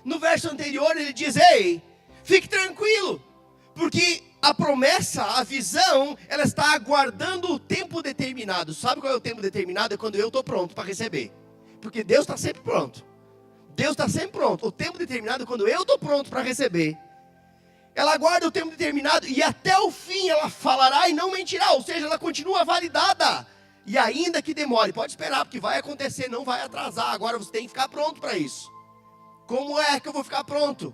No verso anterior ele diz, ei, fique tranquilo, porque a promessa, a visão, ela está aguardando o tempo determinado. Sabe qual é o tempo determinado? É quando eu estou pronto para receber. Porque Deus está sempre pronto. Deus está sempre pronto. O tempo determinado é quando eu estou pronto para receber. Ela aguarda o tempo determinado e até o fim ela falará e não mentirá. Ou seja, ela continua validada. E ainda que demore, pode esperar, porque vai acontecer, não vai atrasar. Agora você tem que ficar pronto para isso. Como é que eu vou ficar pronto?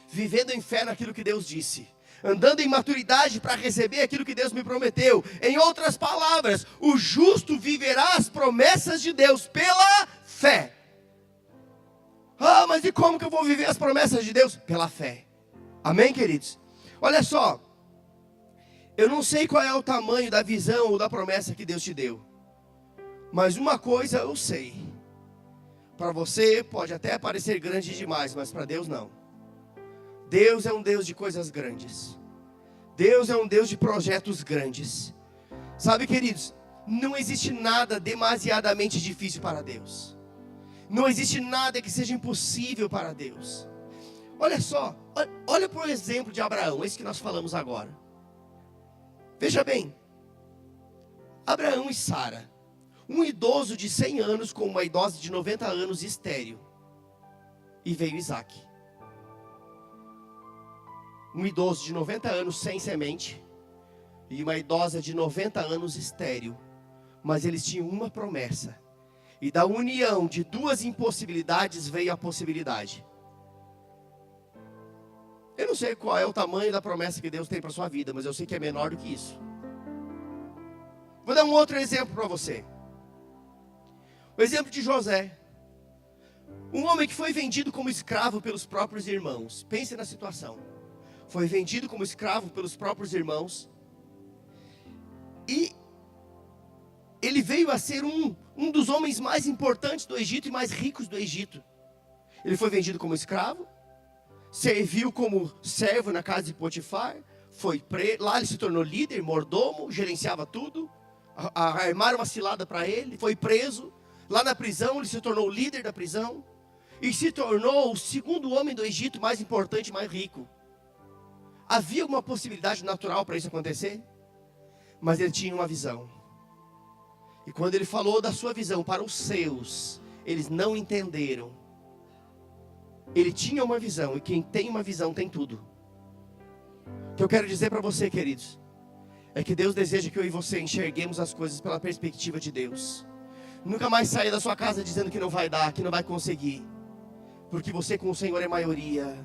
Vivendo em fé naquilo que Deus disse. Andando em maturidade para receber aquilo que Deus me prometeu. Em outras palavras, o justo viverá as promessas de Deus pela fé. Ah, mas e como que eu vou viver as promessas de Deus? Pela fé. Amém, queridos? Olha só. Eu não sei qual é o tamanho da visão ou da promessa que Deus te deu. Mas uma coisa eu sei. Para você pode até parecer grande demais, mas para Deus não. Deus é um Deus de coisas grandes. Deus é um Deus de projetos grandes. Sabe, queridos, não existe nada demasiadamente difícil para Deus. Não existe nada que seja impossível para Deus. Olha só, olha por exemplo de Abraão, esse que nós falamos agora. Veja bem, Abraão e Sara, um idoso de 100 anos com uma idosa de 90 anos estéril. E veio Isaac. Um idoso de 90 anos sem semente e uma idosa de 90 anos estéril. Mas eles tinham uma promessa. E da união de duas impossibilidades veio a possibilidade. Eu não sei qual é o tamanho da promessa que Deus tem para a sua vida, mas eu sei que é menor do que isso. Vou dar um outro exemplo para você. O exemplo de José. Um homem que foi vendido como escravo pelos próprios irmãos. Pense na situação. Foi vendido como escravo pelos próprios irmãos. E veio a ser um dos homens mais importantes do Egito e mais ricos do Egito. Ele foi vendido como escravo, serviu como servo na casa de Potifar, lá ele se tornou líder, mordomo, gerenciava tudo, armaram uma cilada para ele, foi preso, lá na prisão ele se tornou o líder da prisão, e se tornou o segundo homem do Egito mais importante e mais rico. Havia alguma possibilidade natural para isso acontecer? Mas ele tinha uma visão. E quando ele falou da sua visão para os seus, eles não entenderam. Ele tinha uma visão, e quem tem uma visão tem tudo. O que eu quero dizer para você, queridos, é que Deus deseja que eu e você enxerguemos as coisas pela perspectiva de Deus. Nunca mais saia da sua casa dizendo que não vai dar, que não vai conseguir. Porque você com o Senhor é maioria.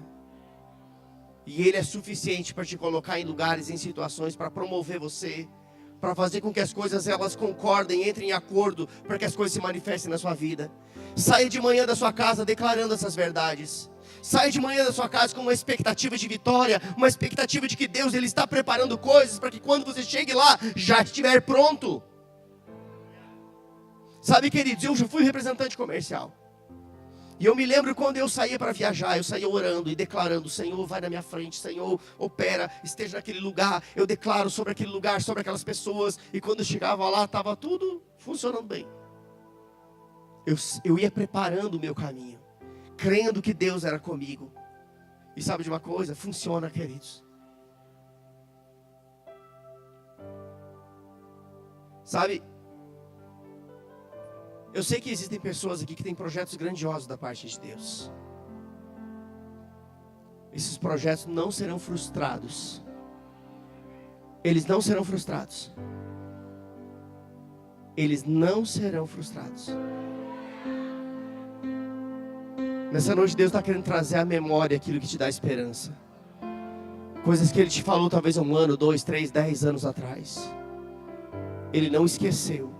E Ele é suficiente para te colocar em lugares, em situações, para promover você, para fazer com que as coisas elas concordem, entrem em acordo, para que as coisas se manifestem na sua vida. Saia de manhã da sua casa declarando essas verdades. Saia de manhã da sua casa com uma expectativa de vitória, uma expectativa de que Deus ele está preparando coisas para que quando você chegue lá, já estiver pronto. Sabe, queridos, eu já fui representante comercial. E eu me lembro quando eu saía para viajar, eu saía orando e declarando: Senhor, vai na minha frente, Senhor, opera, esteja naquele lugar. Eu declaro sobre aquele lugar, sobre aquelas pessoas. E quando eu chegava lá, estava tudo funcionando bem. Eu ia preparando o meu caminho, crendo que Deus era comigo. E sabe de uma coisa? Funciona, queridos. Sabe, eu sei que existem pessoas aqui que têm projetos grandiosos da parte de Deus. Esses projetos não serão frustrados. Eles não serão frustrados. Eles não serão frustrados. Nessa noite Deus está querendo trazer à memória aquilo que te dá esperança. Coisas que Ele te falou talvez 1 ano, 2, 3, 10 anos atrás. Ele não esqueceu.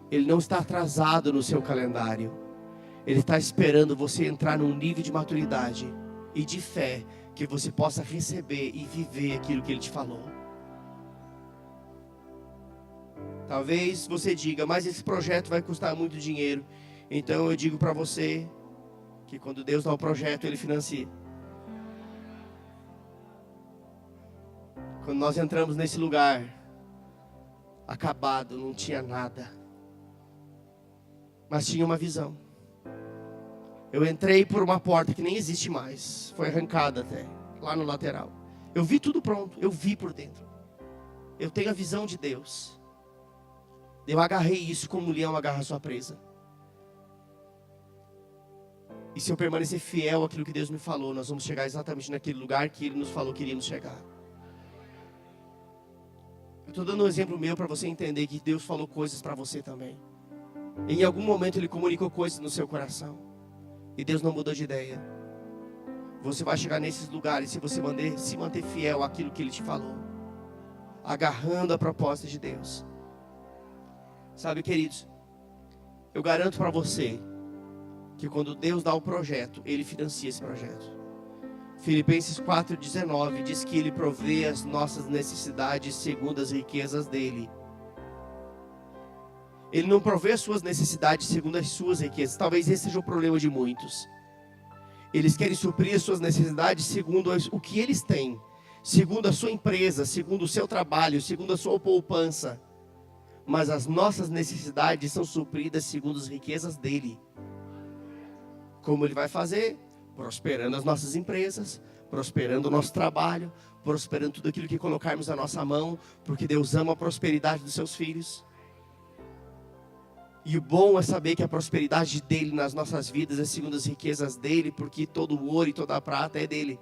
Ele não está atrasado no seu calendário. Ele está esperando você entrar num nível de maturidade e de fé que você possa receber e viver aquilo que Ele te falou. Talvez você diga: mas esse projeto vai custar muito dinheiro. Então eu digo para você que quando Deus dá o projeto, Ele financia. Quando nós entramos nesse lugar acabado, não tinha nada, mas tinha uma visão. Eu entrei por uma porta que nem existe mais, foi arrancada até, lá no lateral. Eu vi tudo pronto, eu vi por dentro. Eu tenho a visão de Deus. Eu agarrei isso como um leão agarra a sua presa. E se eu permanecer fiel àquilo que Deus me falou, nós vamos chegar exatamente naquele lugar que Ele nos falou que iríamos chegar. Eu estou dando um exemplo meu para você entender que Deus falou coisas para você também. Em algum momento Ele comunicou coisas no seu coração. E Deus não mudou de ideia. Você vai chegar nesses lugares se você se manter fiel àquilo que Ele te falou. Agarrando a proposta de Deus. Sabe, queridos, eu garanto para você que quando Deus dá o projeto, Ele financia esse projeto. Filipenses 4,19 diz que Ele provê as nossas necessidades segundo as riquezas dEle. Ele não provê as suas necessidades segundo as suas riquezas. Talvez esse seja o problema de muitos. Eles querem suprir as suas necessidades segundo o que eles têm, segundo a sua empresa, segundo o seu trabalho, segundo a sua poupança. Mas as nossas necessidades são supridas segundo as riquezas dEle. Como Ele vai fazer? Prosperando as nossas empresas, prosperando o nosso trabalho, prosperando tudo aquilo que colocarmos na nossa mão, porque Deus ama a prosperidade dos seus filhos. E o bom é saber que a prosperidade dEle nas nossas vidas é segundo as riquezas dEle, porque todo o ouro e toda a prata é dEle.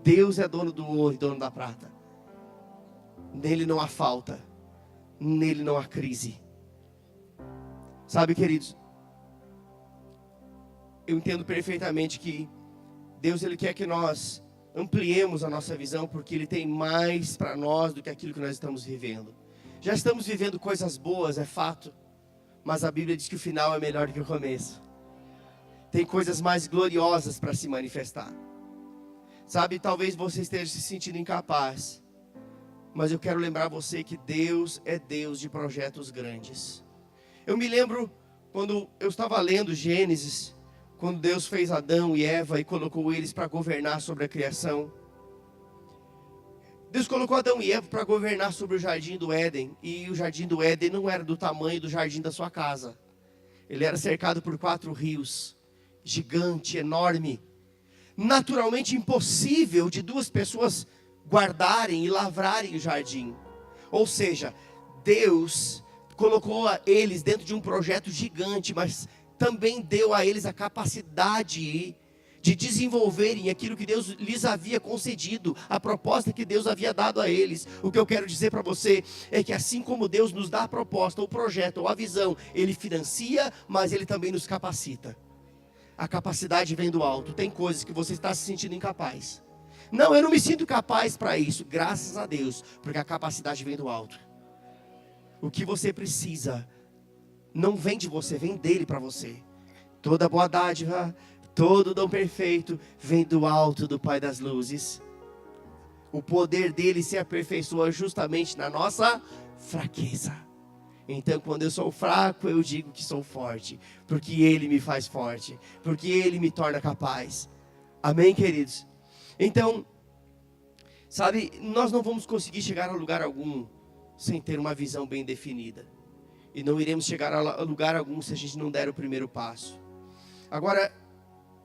Deus é dono do ouro e dono da prata. Nele não há falta, nele não há crise. Sabe, queridos, eu entendo perfeitamente que Deus Ele quer que nós ampliemos a nossa visão, porque Ele tem mais para nós do que aquilo que nós estamos vivendo. Já estamos vivendo coisas boas, é fato, mas a Bíblia diz que o final é melhor do que o começo. Tem coisas mais gloriosas para se manifestar. Sabe, talvez você esteja se sentindo incapaz, Mas eu quero lembrar você que Deus é Deus de projetos grandes. Eu me lembro quando eu estava lendo Gênesis, quando Deus fez Adão e Eva e colocou eles para governar sobre a criação. Deus colocou Adão e Eva para governar sobre o jardim do Éden. E o jardim do Éden não era do tamanho do jardim da sua casa. Ele era cercado por 4 rios. Gigante, enorme. Naturalmente impossível de 2 pessoas guardarem e lavrarem o jardim. Ou seja, Deus colocou eles dentro de um projeto gigante, mas também deu a eles a capacidade de desenvolverem aquilo que Deus lhes havia concedido, a proposta que Deus havia dado a eles. O que eu quero dizer para você é que assim como Deus nos dá a proposta, o projeto, ou a visão, Ele financia, mas Ele também nos capacita. A capacidade vem do alto. Tem coisas que você está se sentindo incapaz. Não, eu não me sinto capaz para isso, graças a Deus, porque a capacidade vem do alto. O que você precisa não vem de você, vem dele para você. Toda boa dádiva, todo dom perfeito vem do alto do Pai das luzes. O poder dele se aperfeiçoa justamente na nossa fraqueza. Então, quando eu sou fraco, eu digo que sou forte, porque ele me faz forte, porque ele me torna capaz. Amém, queridos? Então, sabe, nós não vamos conseguir chegar a lugar algum sem ter uma visão bem definida. E não iremos chegar a lugar algum se a gente não der o primeiro passo. Agora,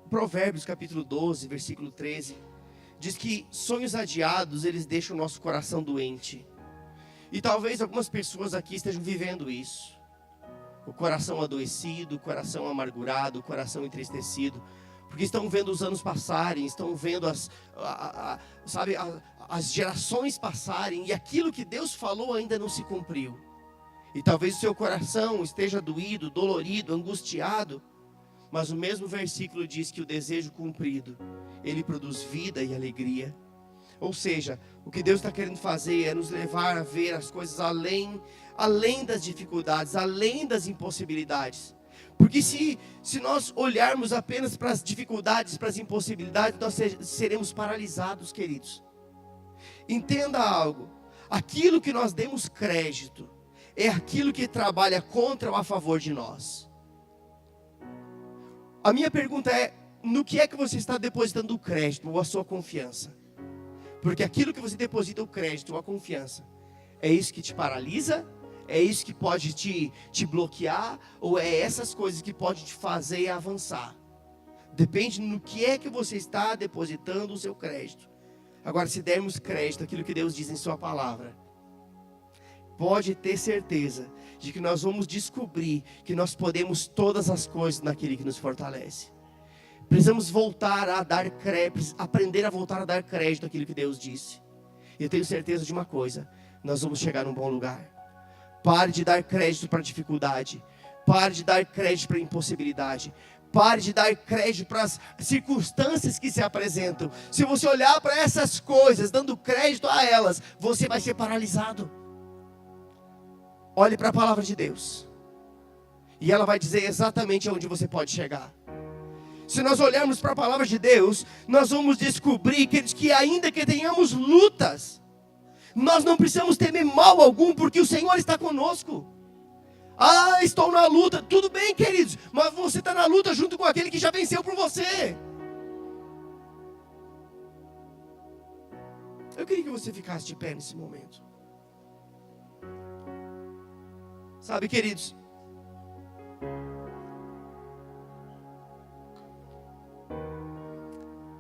Provérbios capítulo 12, versículo 13, diz que sonhos adiados, eles deixam o nosso coração doente. E talvez algumas pessoas aqui estejam vivendo isso. O coração adoecido, o coração amargurado, o coração entristecido. Porque estão vendo os anos passarem, estão vendo as gerações passarem, e aquilo que Deus falou ainda não se cumpriu. E talvez o seu coração esteja doído, dolorido, angustiado, mas o mesmo versículo diz que o desejo cumprido, ele produz vida e alegria. Ou seja, o que Deus está querendo fazer é nos levar a ver as coisas além das dificuldades, além das impossibilidades. Porque se nós olharmos apenas para as dificuldades, para as impossibilidades, nós seremos paralisados, queridos. Entenda algo, aquilo que nós demos crédito, é aquilo que trabalha contra ou a favor de nós. A minha pergunta é, no que é que você está depositando o crédito ou a sua confiança? Porque aquilo que você deposita o crédito ou a confiança, é isso que te paralisa? É isso que pode te bloquear? Ou é essas coisas que podem te fazer avançar? Depende no que é que você está depositando o seu crédito. Agora, se dermos crédito àquilo que Deus diz em sua palavra, pode ter certeza de que nós vamos descobrir que nós podemos todas as coisas naquele que nos fortalece. Precisamos voltar a dar crédito, aprender a voltar a dar crédito àquilo que Deus disse. E eu tenho certeza de uma coisa, nós vamos chegar num bom lugar. Pare de dar crédito para a dificuldade. Pare de dar crédito para a impossibilidade. Pare de dar crédito para as circunstâncias que se apresentam. Se você olhar para essas coisas, dando crédito a elas, você vai ser paralisado. Olhe para a palavra de Deus. E ela vai dizer exatamente aonde você pode chegar. Se nós olharmos para a palavra de Deus, nós vamos descobrir que ainda que tenhamos lutas, nós não precisamos temer mal algum, porque o Senhor está conosco. Ah, estou na luta. Tudo bem, queridos, mas você está na luta junto com aquele que já venceu por você. Eu queria que você ficasse de pé nesse momento. Sabe, queridos,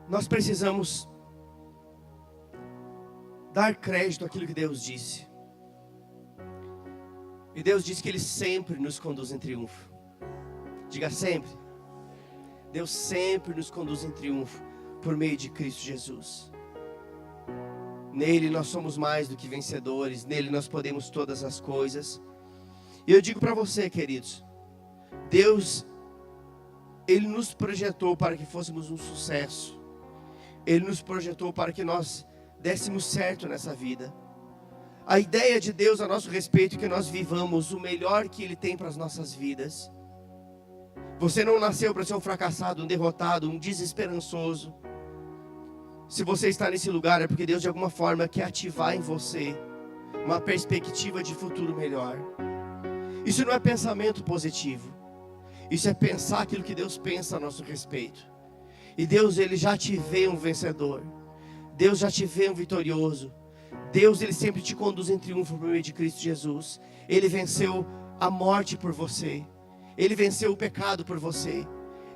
nós precisamos dar crédito àquilo que Deus disse. E Deus disse que Ele sempre nos conduz em triunfo. Diga sempre. Deus sempre nos conduz em triunfo por meio de Cristo Jesus. Nele nós somos mais do que vencedores. Nele nós podemos todas as coisas. E eu digo para você, queridos, Deus, Ele nos projetou para que fôssemos um sucesso. Ele nos projetou para que nós dessemos certo nessa vida. A ideia de Deus a nosso respeito é que nós vivamos o melhor que Ele tem para as nossas vidas. Você não nasceu para ser um fracassado, um derrotado, um desesperançoso. Se você está nesse lugar é porque Deus de alguma forma quer ativar em você uma perspectiva de futuro melhor. Isso não é pensamento positivo. Isso é pensar aquilo que Deus pensa a nosso respeito. E Deus, Ele já te vê um vencedor. Deus já te vê um vitorioso. Deus, Ele sempre te conduz em triunfo por meio de Cristo Jesus. Ele venceu a morte por você. Ele venceu o pecado por você.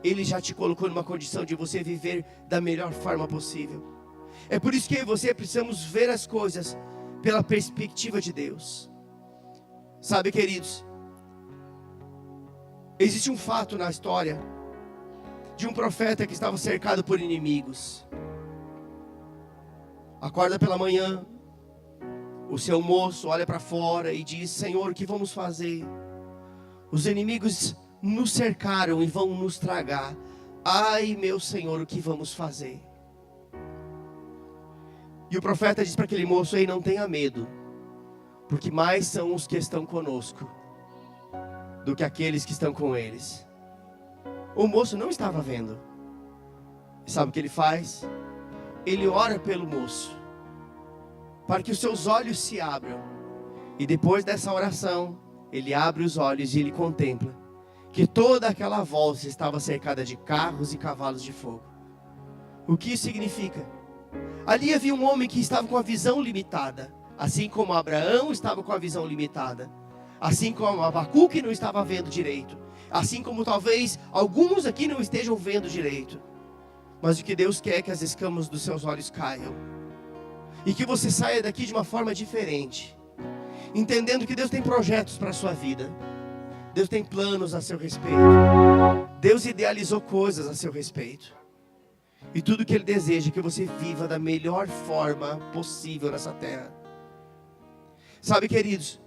Ele já te colocou numa condição de você viver da melhor forma possível. É por isso que eu e você precisamos ver as coisas pela perspectiva de Deus. Sabe, queridos, existe um fato na história de um profeta que estava cercado por inimigos. Acorda pela manhã, o seu moço olha para fora e diz: Senhor, o que vamos fazer? Os inimigos nos cercaram e vão nos tragar. Ai, meu Senhor, o que vamos fazer? E o profeta diz para aquele moço: ei, não tenha medo, porque mais são os que estão conosco do que aqueles que estão com eles. O moço não estava vendo. E sabe o que ele faz? Ele ora pelo moço, para que os seus olhos se abram. E depois dessa oração, ele abre os olhos e ele contempla que toda aquela volta estava cercada de carros e cavalos de fogo. O que isso significa? Ali havia um homem que estava com a visão limitada, assim como Abraão estava com a visão limitada, assim como Abacuque não estava vendo direito, assim como talvez alguns aqui não estejam vendo direito. Mas o que Deus quer é que as escamas dos seus olhos caiam, e que você saia daqui de uma forma diferente, entendendo que Deus tem projetos para a sua vida. Deus tem planos a seu respeito. Deus idealizou coisas a seu respeito. E tudo que Ele deseja é que você viva da melhor forma possível nessa terra. Sabe, queridos,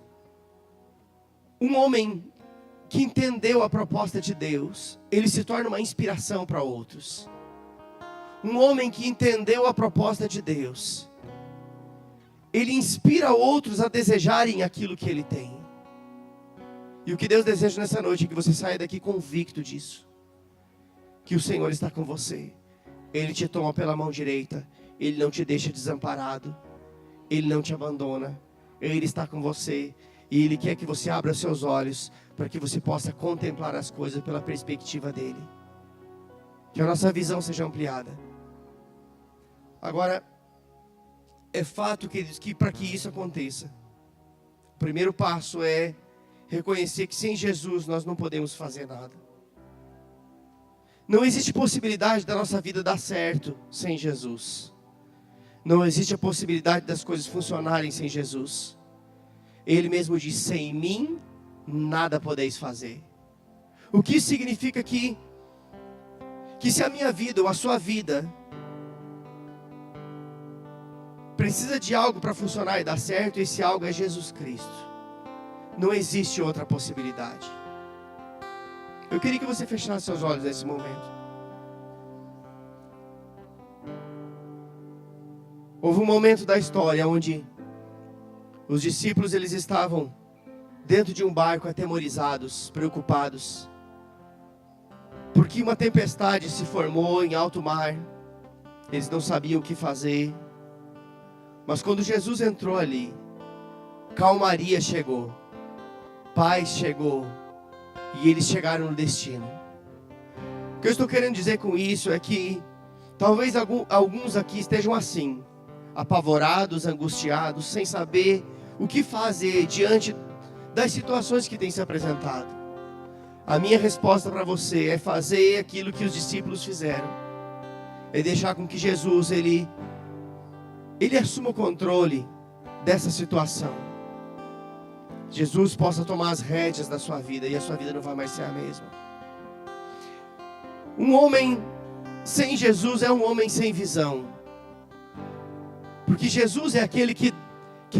um homem que entendeu a proposta de Deus, ele se torna uma inspiração para outros. Um homem que entendeu a proposta de Deus, ele inspira outros a desejarem aquilo que ele tem. E o que Deus deseja nessa noite é que você saia daqui convicto disso, que o Senhor está com você. Ele te toma pela mão direita, Ele não te deixa desamparado, Ele não te abandona, Ele está com você. E Ele quer que você abra seus olhos, para que você possa contemplar as coisas pela perspectiva dEle. Que a nossa visão seja ampliada. Agora, é fato, queridos, que para que isso aconteça, o primeiro passo é reconhecer que sem Jesus nós não podemos fazer nada. Não existe possibilidade da nossa vida dar certo sem Jesus. Não existe a possibilidade das coisas funcionarem sem Jesus. Ele mesmo diz: sem mim nada podeis fazer. O que isso significa que se a minha vida ou a sua vida precisa de algo para funcionar e dar certo, esse algo é Jesus Cristo. Não existe outra possibilidade. Eu queria que você fechasse seus olhos nesse momento. Houve um momento da história onde os discípulos, eles estavam dentro de um barco atemorizados, preocupados, porque uma tempestade se formou em alto mar. Eles não sabiam o que fazer. Mas quando Jesus entrou ali, calmaria chegou, paz chegou, e eles chegaram no destino. O que eu estou querendo dizer com isso é que talvez alguns aqui estejam assim, apavorados, angustiados, sem saber o que fazer diante das situações que têm se apresentado. A minha resposta para você é fazer aquilo que os discípulos fizeram. É deixar com que Jesus, Ele assuma o controle dessa situação. Jesus possa tomar as rédeas da sua vida, e a sua vida não vai mais ser a mesma. Um homem sem Jesus é um homem sem visão. Porque Jesus é aquele que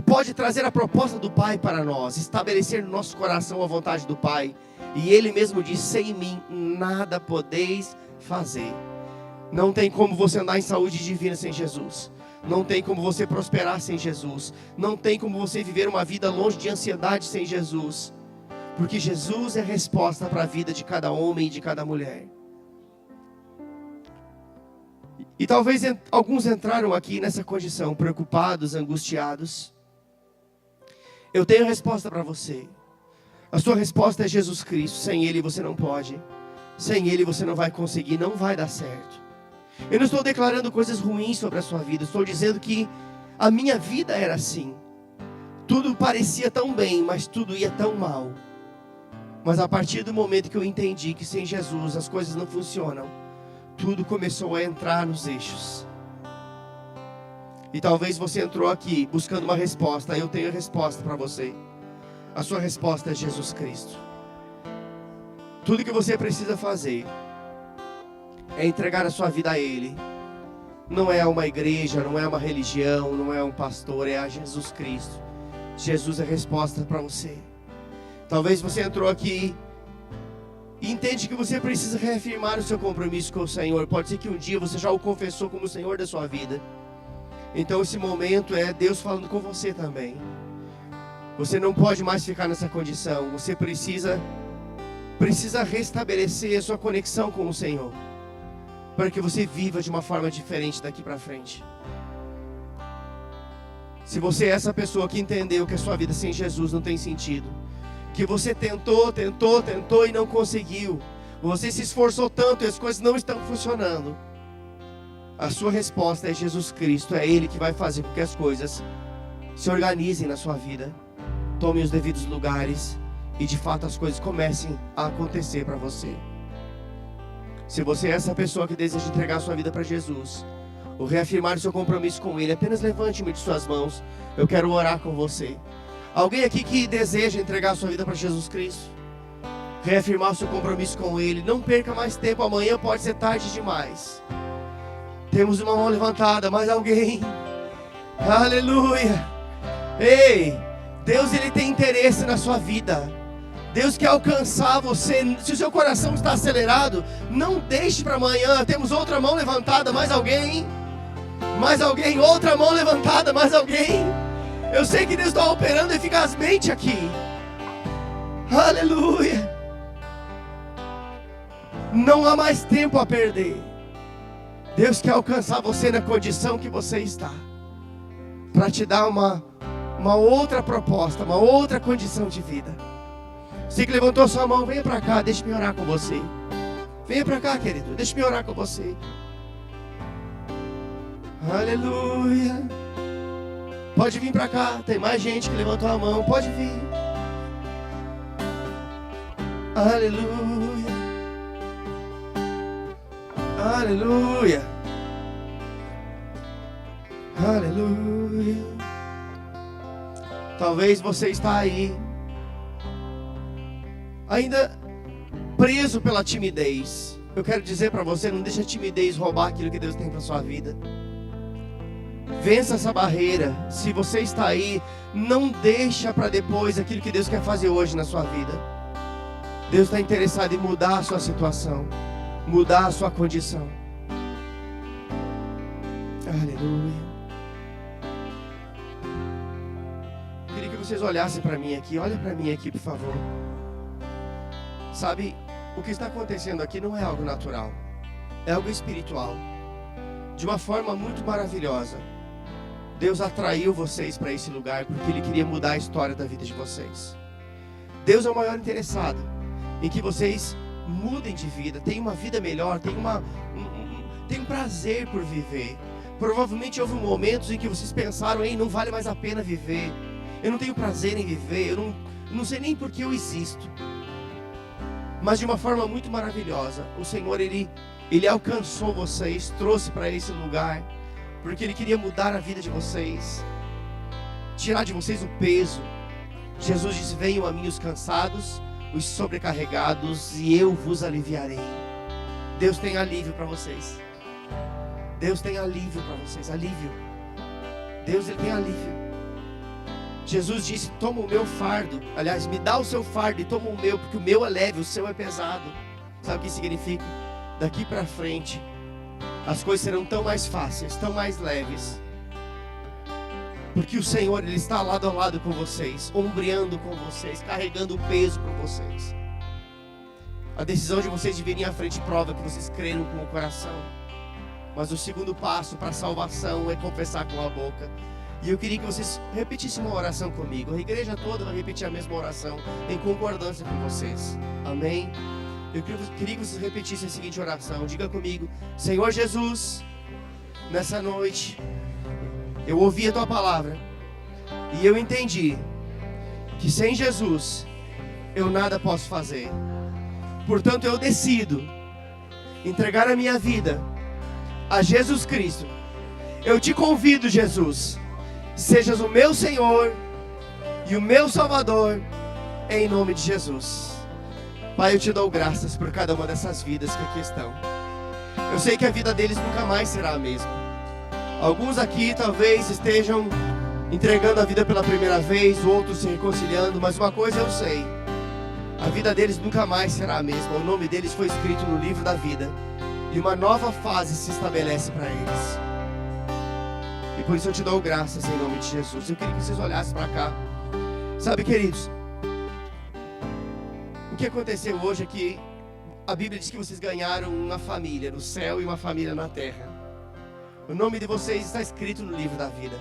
pode trazer a proposta do Pai para nós, estabelecer no nosso coração a vontade do Pai. E Ele mesmo diz: sem mim nada podeis fazer. Não tem como você andar em saúde divina sem Jesus. Não tem como você prosperar sem Jesus. Não tem como você viver uma vida longe de ansiedade sem Jesus. Porque Jesus é a resposta para a vida de cada homem e de cada mulher. E talvez alguns entraram aqui nessa condição, preocupados, angustiados. Eu tenho a resposta para você. A sua resposta é Jesus Cristo. Sem Ele você não pode. Sem Ele você não vai conseguir, não vai dar certo. Eu não estou declarando coisas ruins sobre a sua vida. Estou dizendo que a minha vida era assim. Tudo parecia tão bem, mas tudo ia tão mal. Mas a partir do momento que eu entendi que sem Jesus as coisas não funcionam, tudo começou a entrar nos eixos. E talvez você entrou aqui buscando uma resposta. Eu tenho a resposta para você. A sua resposta é Jesus Cristo. Tudo que você precisa fazer é entregar a sua vida a Ele. Não é uma igreja, não é uma religião, não é um pastor, é a Jesus Cristo. Jesus é a resposta para você. Talvez você entrou aqui e entende que você precisa reafirmar o seu compromisso com o Senhor. Pode ser que um dia você já o confessou como o Senhor da sua vida. Então esse momento é Deus falando com você também. Você não pode mais ficar nessa condição. Você precisa restabelecer a sua conexão com o Senhor, para que você viva de uma forma diferente daqui para frente. Se você é essa pessoa que entendeu que a sua vida sem Jesus não tem sentido, que você tentou e não conseguiu, você se esforçou tanto e as coisas não estão funcionando, a sua resposta é Jesus Cristo. É Ele que vai fazer com que as coisas se organizem na sua vida, tomem os devidos lugares e de fato as coisas comecem a acontecer para você. Se você é essa pessoa que deseja entregar a sua vida para Jesus, ou reafirmar o seu compromisso com Ele, apenas levante-me de suas mãos. Eu quero orar com você. Alguém aqui que deseja entregar a sua vida para Jesus Cristo, reafirmar o seu compromisso com Ele, não perca mais tempo, amanhã pode ser tarde demais. Temos uma mão levantada, mais alguém? Aleluia! Ei, Deus Ele tem interesse na sua vida. Deus quer alcançar você. Se o seu coração está acelerado, não deixe para amanhã. Temos outra mão levantada, mais alguém? Mais alguém? Outra mão levantada, mais alguém? Eu sei que Deus está operando eficazmente aqui. Aleluia! Não há mais tempo a perder. Deus quer alcançar você na condição que você está, para te dar uma outra proposta, uma outra condição de vida. Você que levantou sua mão, venha para cá, deixa-me orar com você. Venha para cá, querido, deixa-me orar com você. Aleluia. Pode vir para cá, tem mais gente que levantou a mão, pode vir. Aleluia. Aleluia. Aleluia. Talvez você está aí ainda preso pela timidez. Eu quero dizer para você, não deixa a timidez roubar aquilo que Deus tem para sua vida. Vença essa barreira. Se você está aí, não deixa para depois aquilo que Deus quer fazer hoje na sua vida. Deus está interessado em mudar a sua situação, mudar a sua condição. Aleluia. Queria que vocês olhassem para mim aqui. Olha para mim aqui, por favor. Sabe, o que está acontecendo aqui não é algo natural, é algo espiritual. De uma forma muito maravilhosa, Deus atraiu vocês para esse lugar porque Ele queria mudar a história da vida de vocês. Deus é o maior interessado em que vocês mudem de vida, tenham uma vida melhor, tenham um prazer por viver. Provavelmente houve momentos em que vocês pensaram: ei, não vale mais a pena viver, eu não tenho prazer em viver, eu não sei nem por que eu existo. Mas de uma forma muito maravilhosa, o Senhor, Ele alcançou vocês, trouxe para esse lugar, porque Ele queria mudar a vida de vocês, tirar de vocês o peso. Jesus disse: venham a mim os cansados, os sobrecarregados, e eu vos aliviarei. Deus tem alívio para vocês. Deus tem alívio para vocês, alívio. Deus, Ele tem alívio. Jesus disse: toma o meu fardo. Aliás, me dá o seu fardo e toma o meu, porque o meu é leve, o seu é pesado. Sabe o que significa? Daqui para frente, as coisas serão tão mais fáceis, tão mais leves, porque o Senhor, Ele está lado a lado com vocês, ombreando com vocês, carregando o peso por vocês. A decisão de vocês de virem à frente prova que vocês creram com o coração. Mas o segundo passo para a salvação é confessar com a boca. E eu queria que vocês repetissem uma oração comigo. A igreja toda vai repetir a mesma oração em concordância com vocês. Amém? Eu queria que vocês repetissem a seguinte oração. Diga comigo: Senhor Jesus, nessa noite eu ouvi a tua palavra e eu entendi que sem Jesus eu nada posso fazer. Portanto, eu decido entregar a minha vida a Jesus Cristo. Eu te convido, Jesus, sejas o meu Senhor e o meu Salvador, em nome de Jesus. Pai, eu te dou graças por cada uma dessas vidas que aqui estão. Eu sei que a vida deles nunca mais será a mesma. Alguns aqui talvez estejam entregando a vida pela primeira vez, outros se reconciliando, mas uma coisa eu sei: a vida deles nunca mais será a mesma. O nome deles foi escrito no livro da vida e uma nova fase se estabelece para eles. E por isso eu te dou graças em nome de Jesus. Eu queria que vocês olhassem para cá. Sabe, queridos, o que aconteceu hoje é que a Bíblia diz que vocês ganharam uma família no céu e uma família na terra. O nome de vocês está escrito no livro da vida.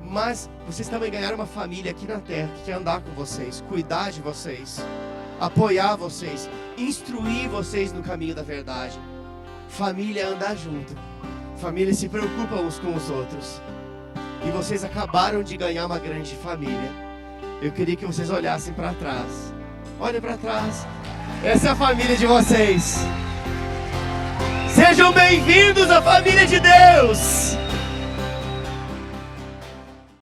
Mas vocês também ganharam uma família aqui na terra que quer andar com vocês, cuidar de vocês, apoiar vocês, instruir vocês no caminho da verdade. Família é andar junto. Família se preocupa uns com os outros. E vocês acabaram de ganhar uma grande família. Eu queria que vocês olhassem para trás. Olhem para trás. Essa é a família de vocês. Sejam bem-vindos à família de Deus.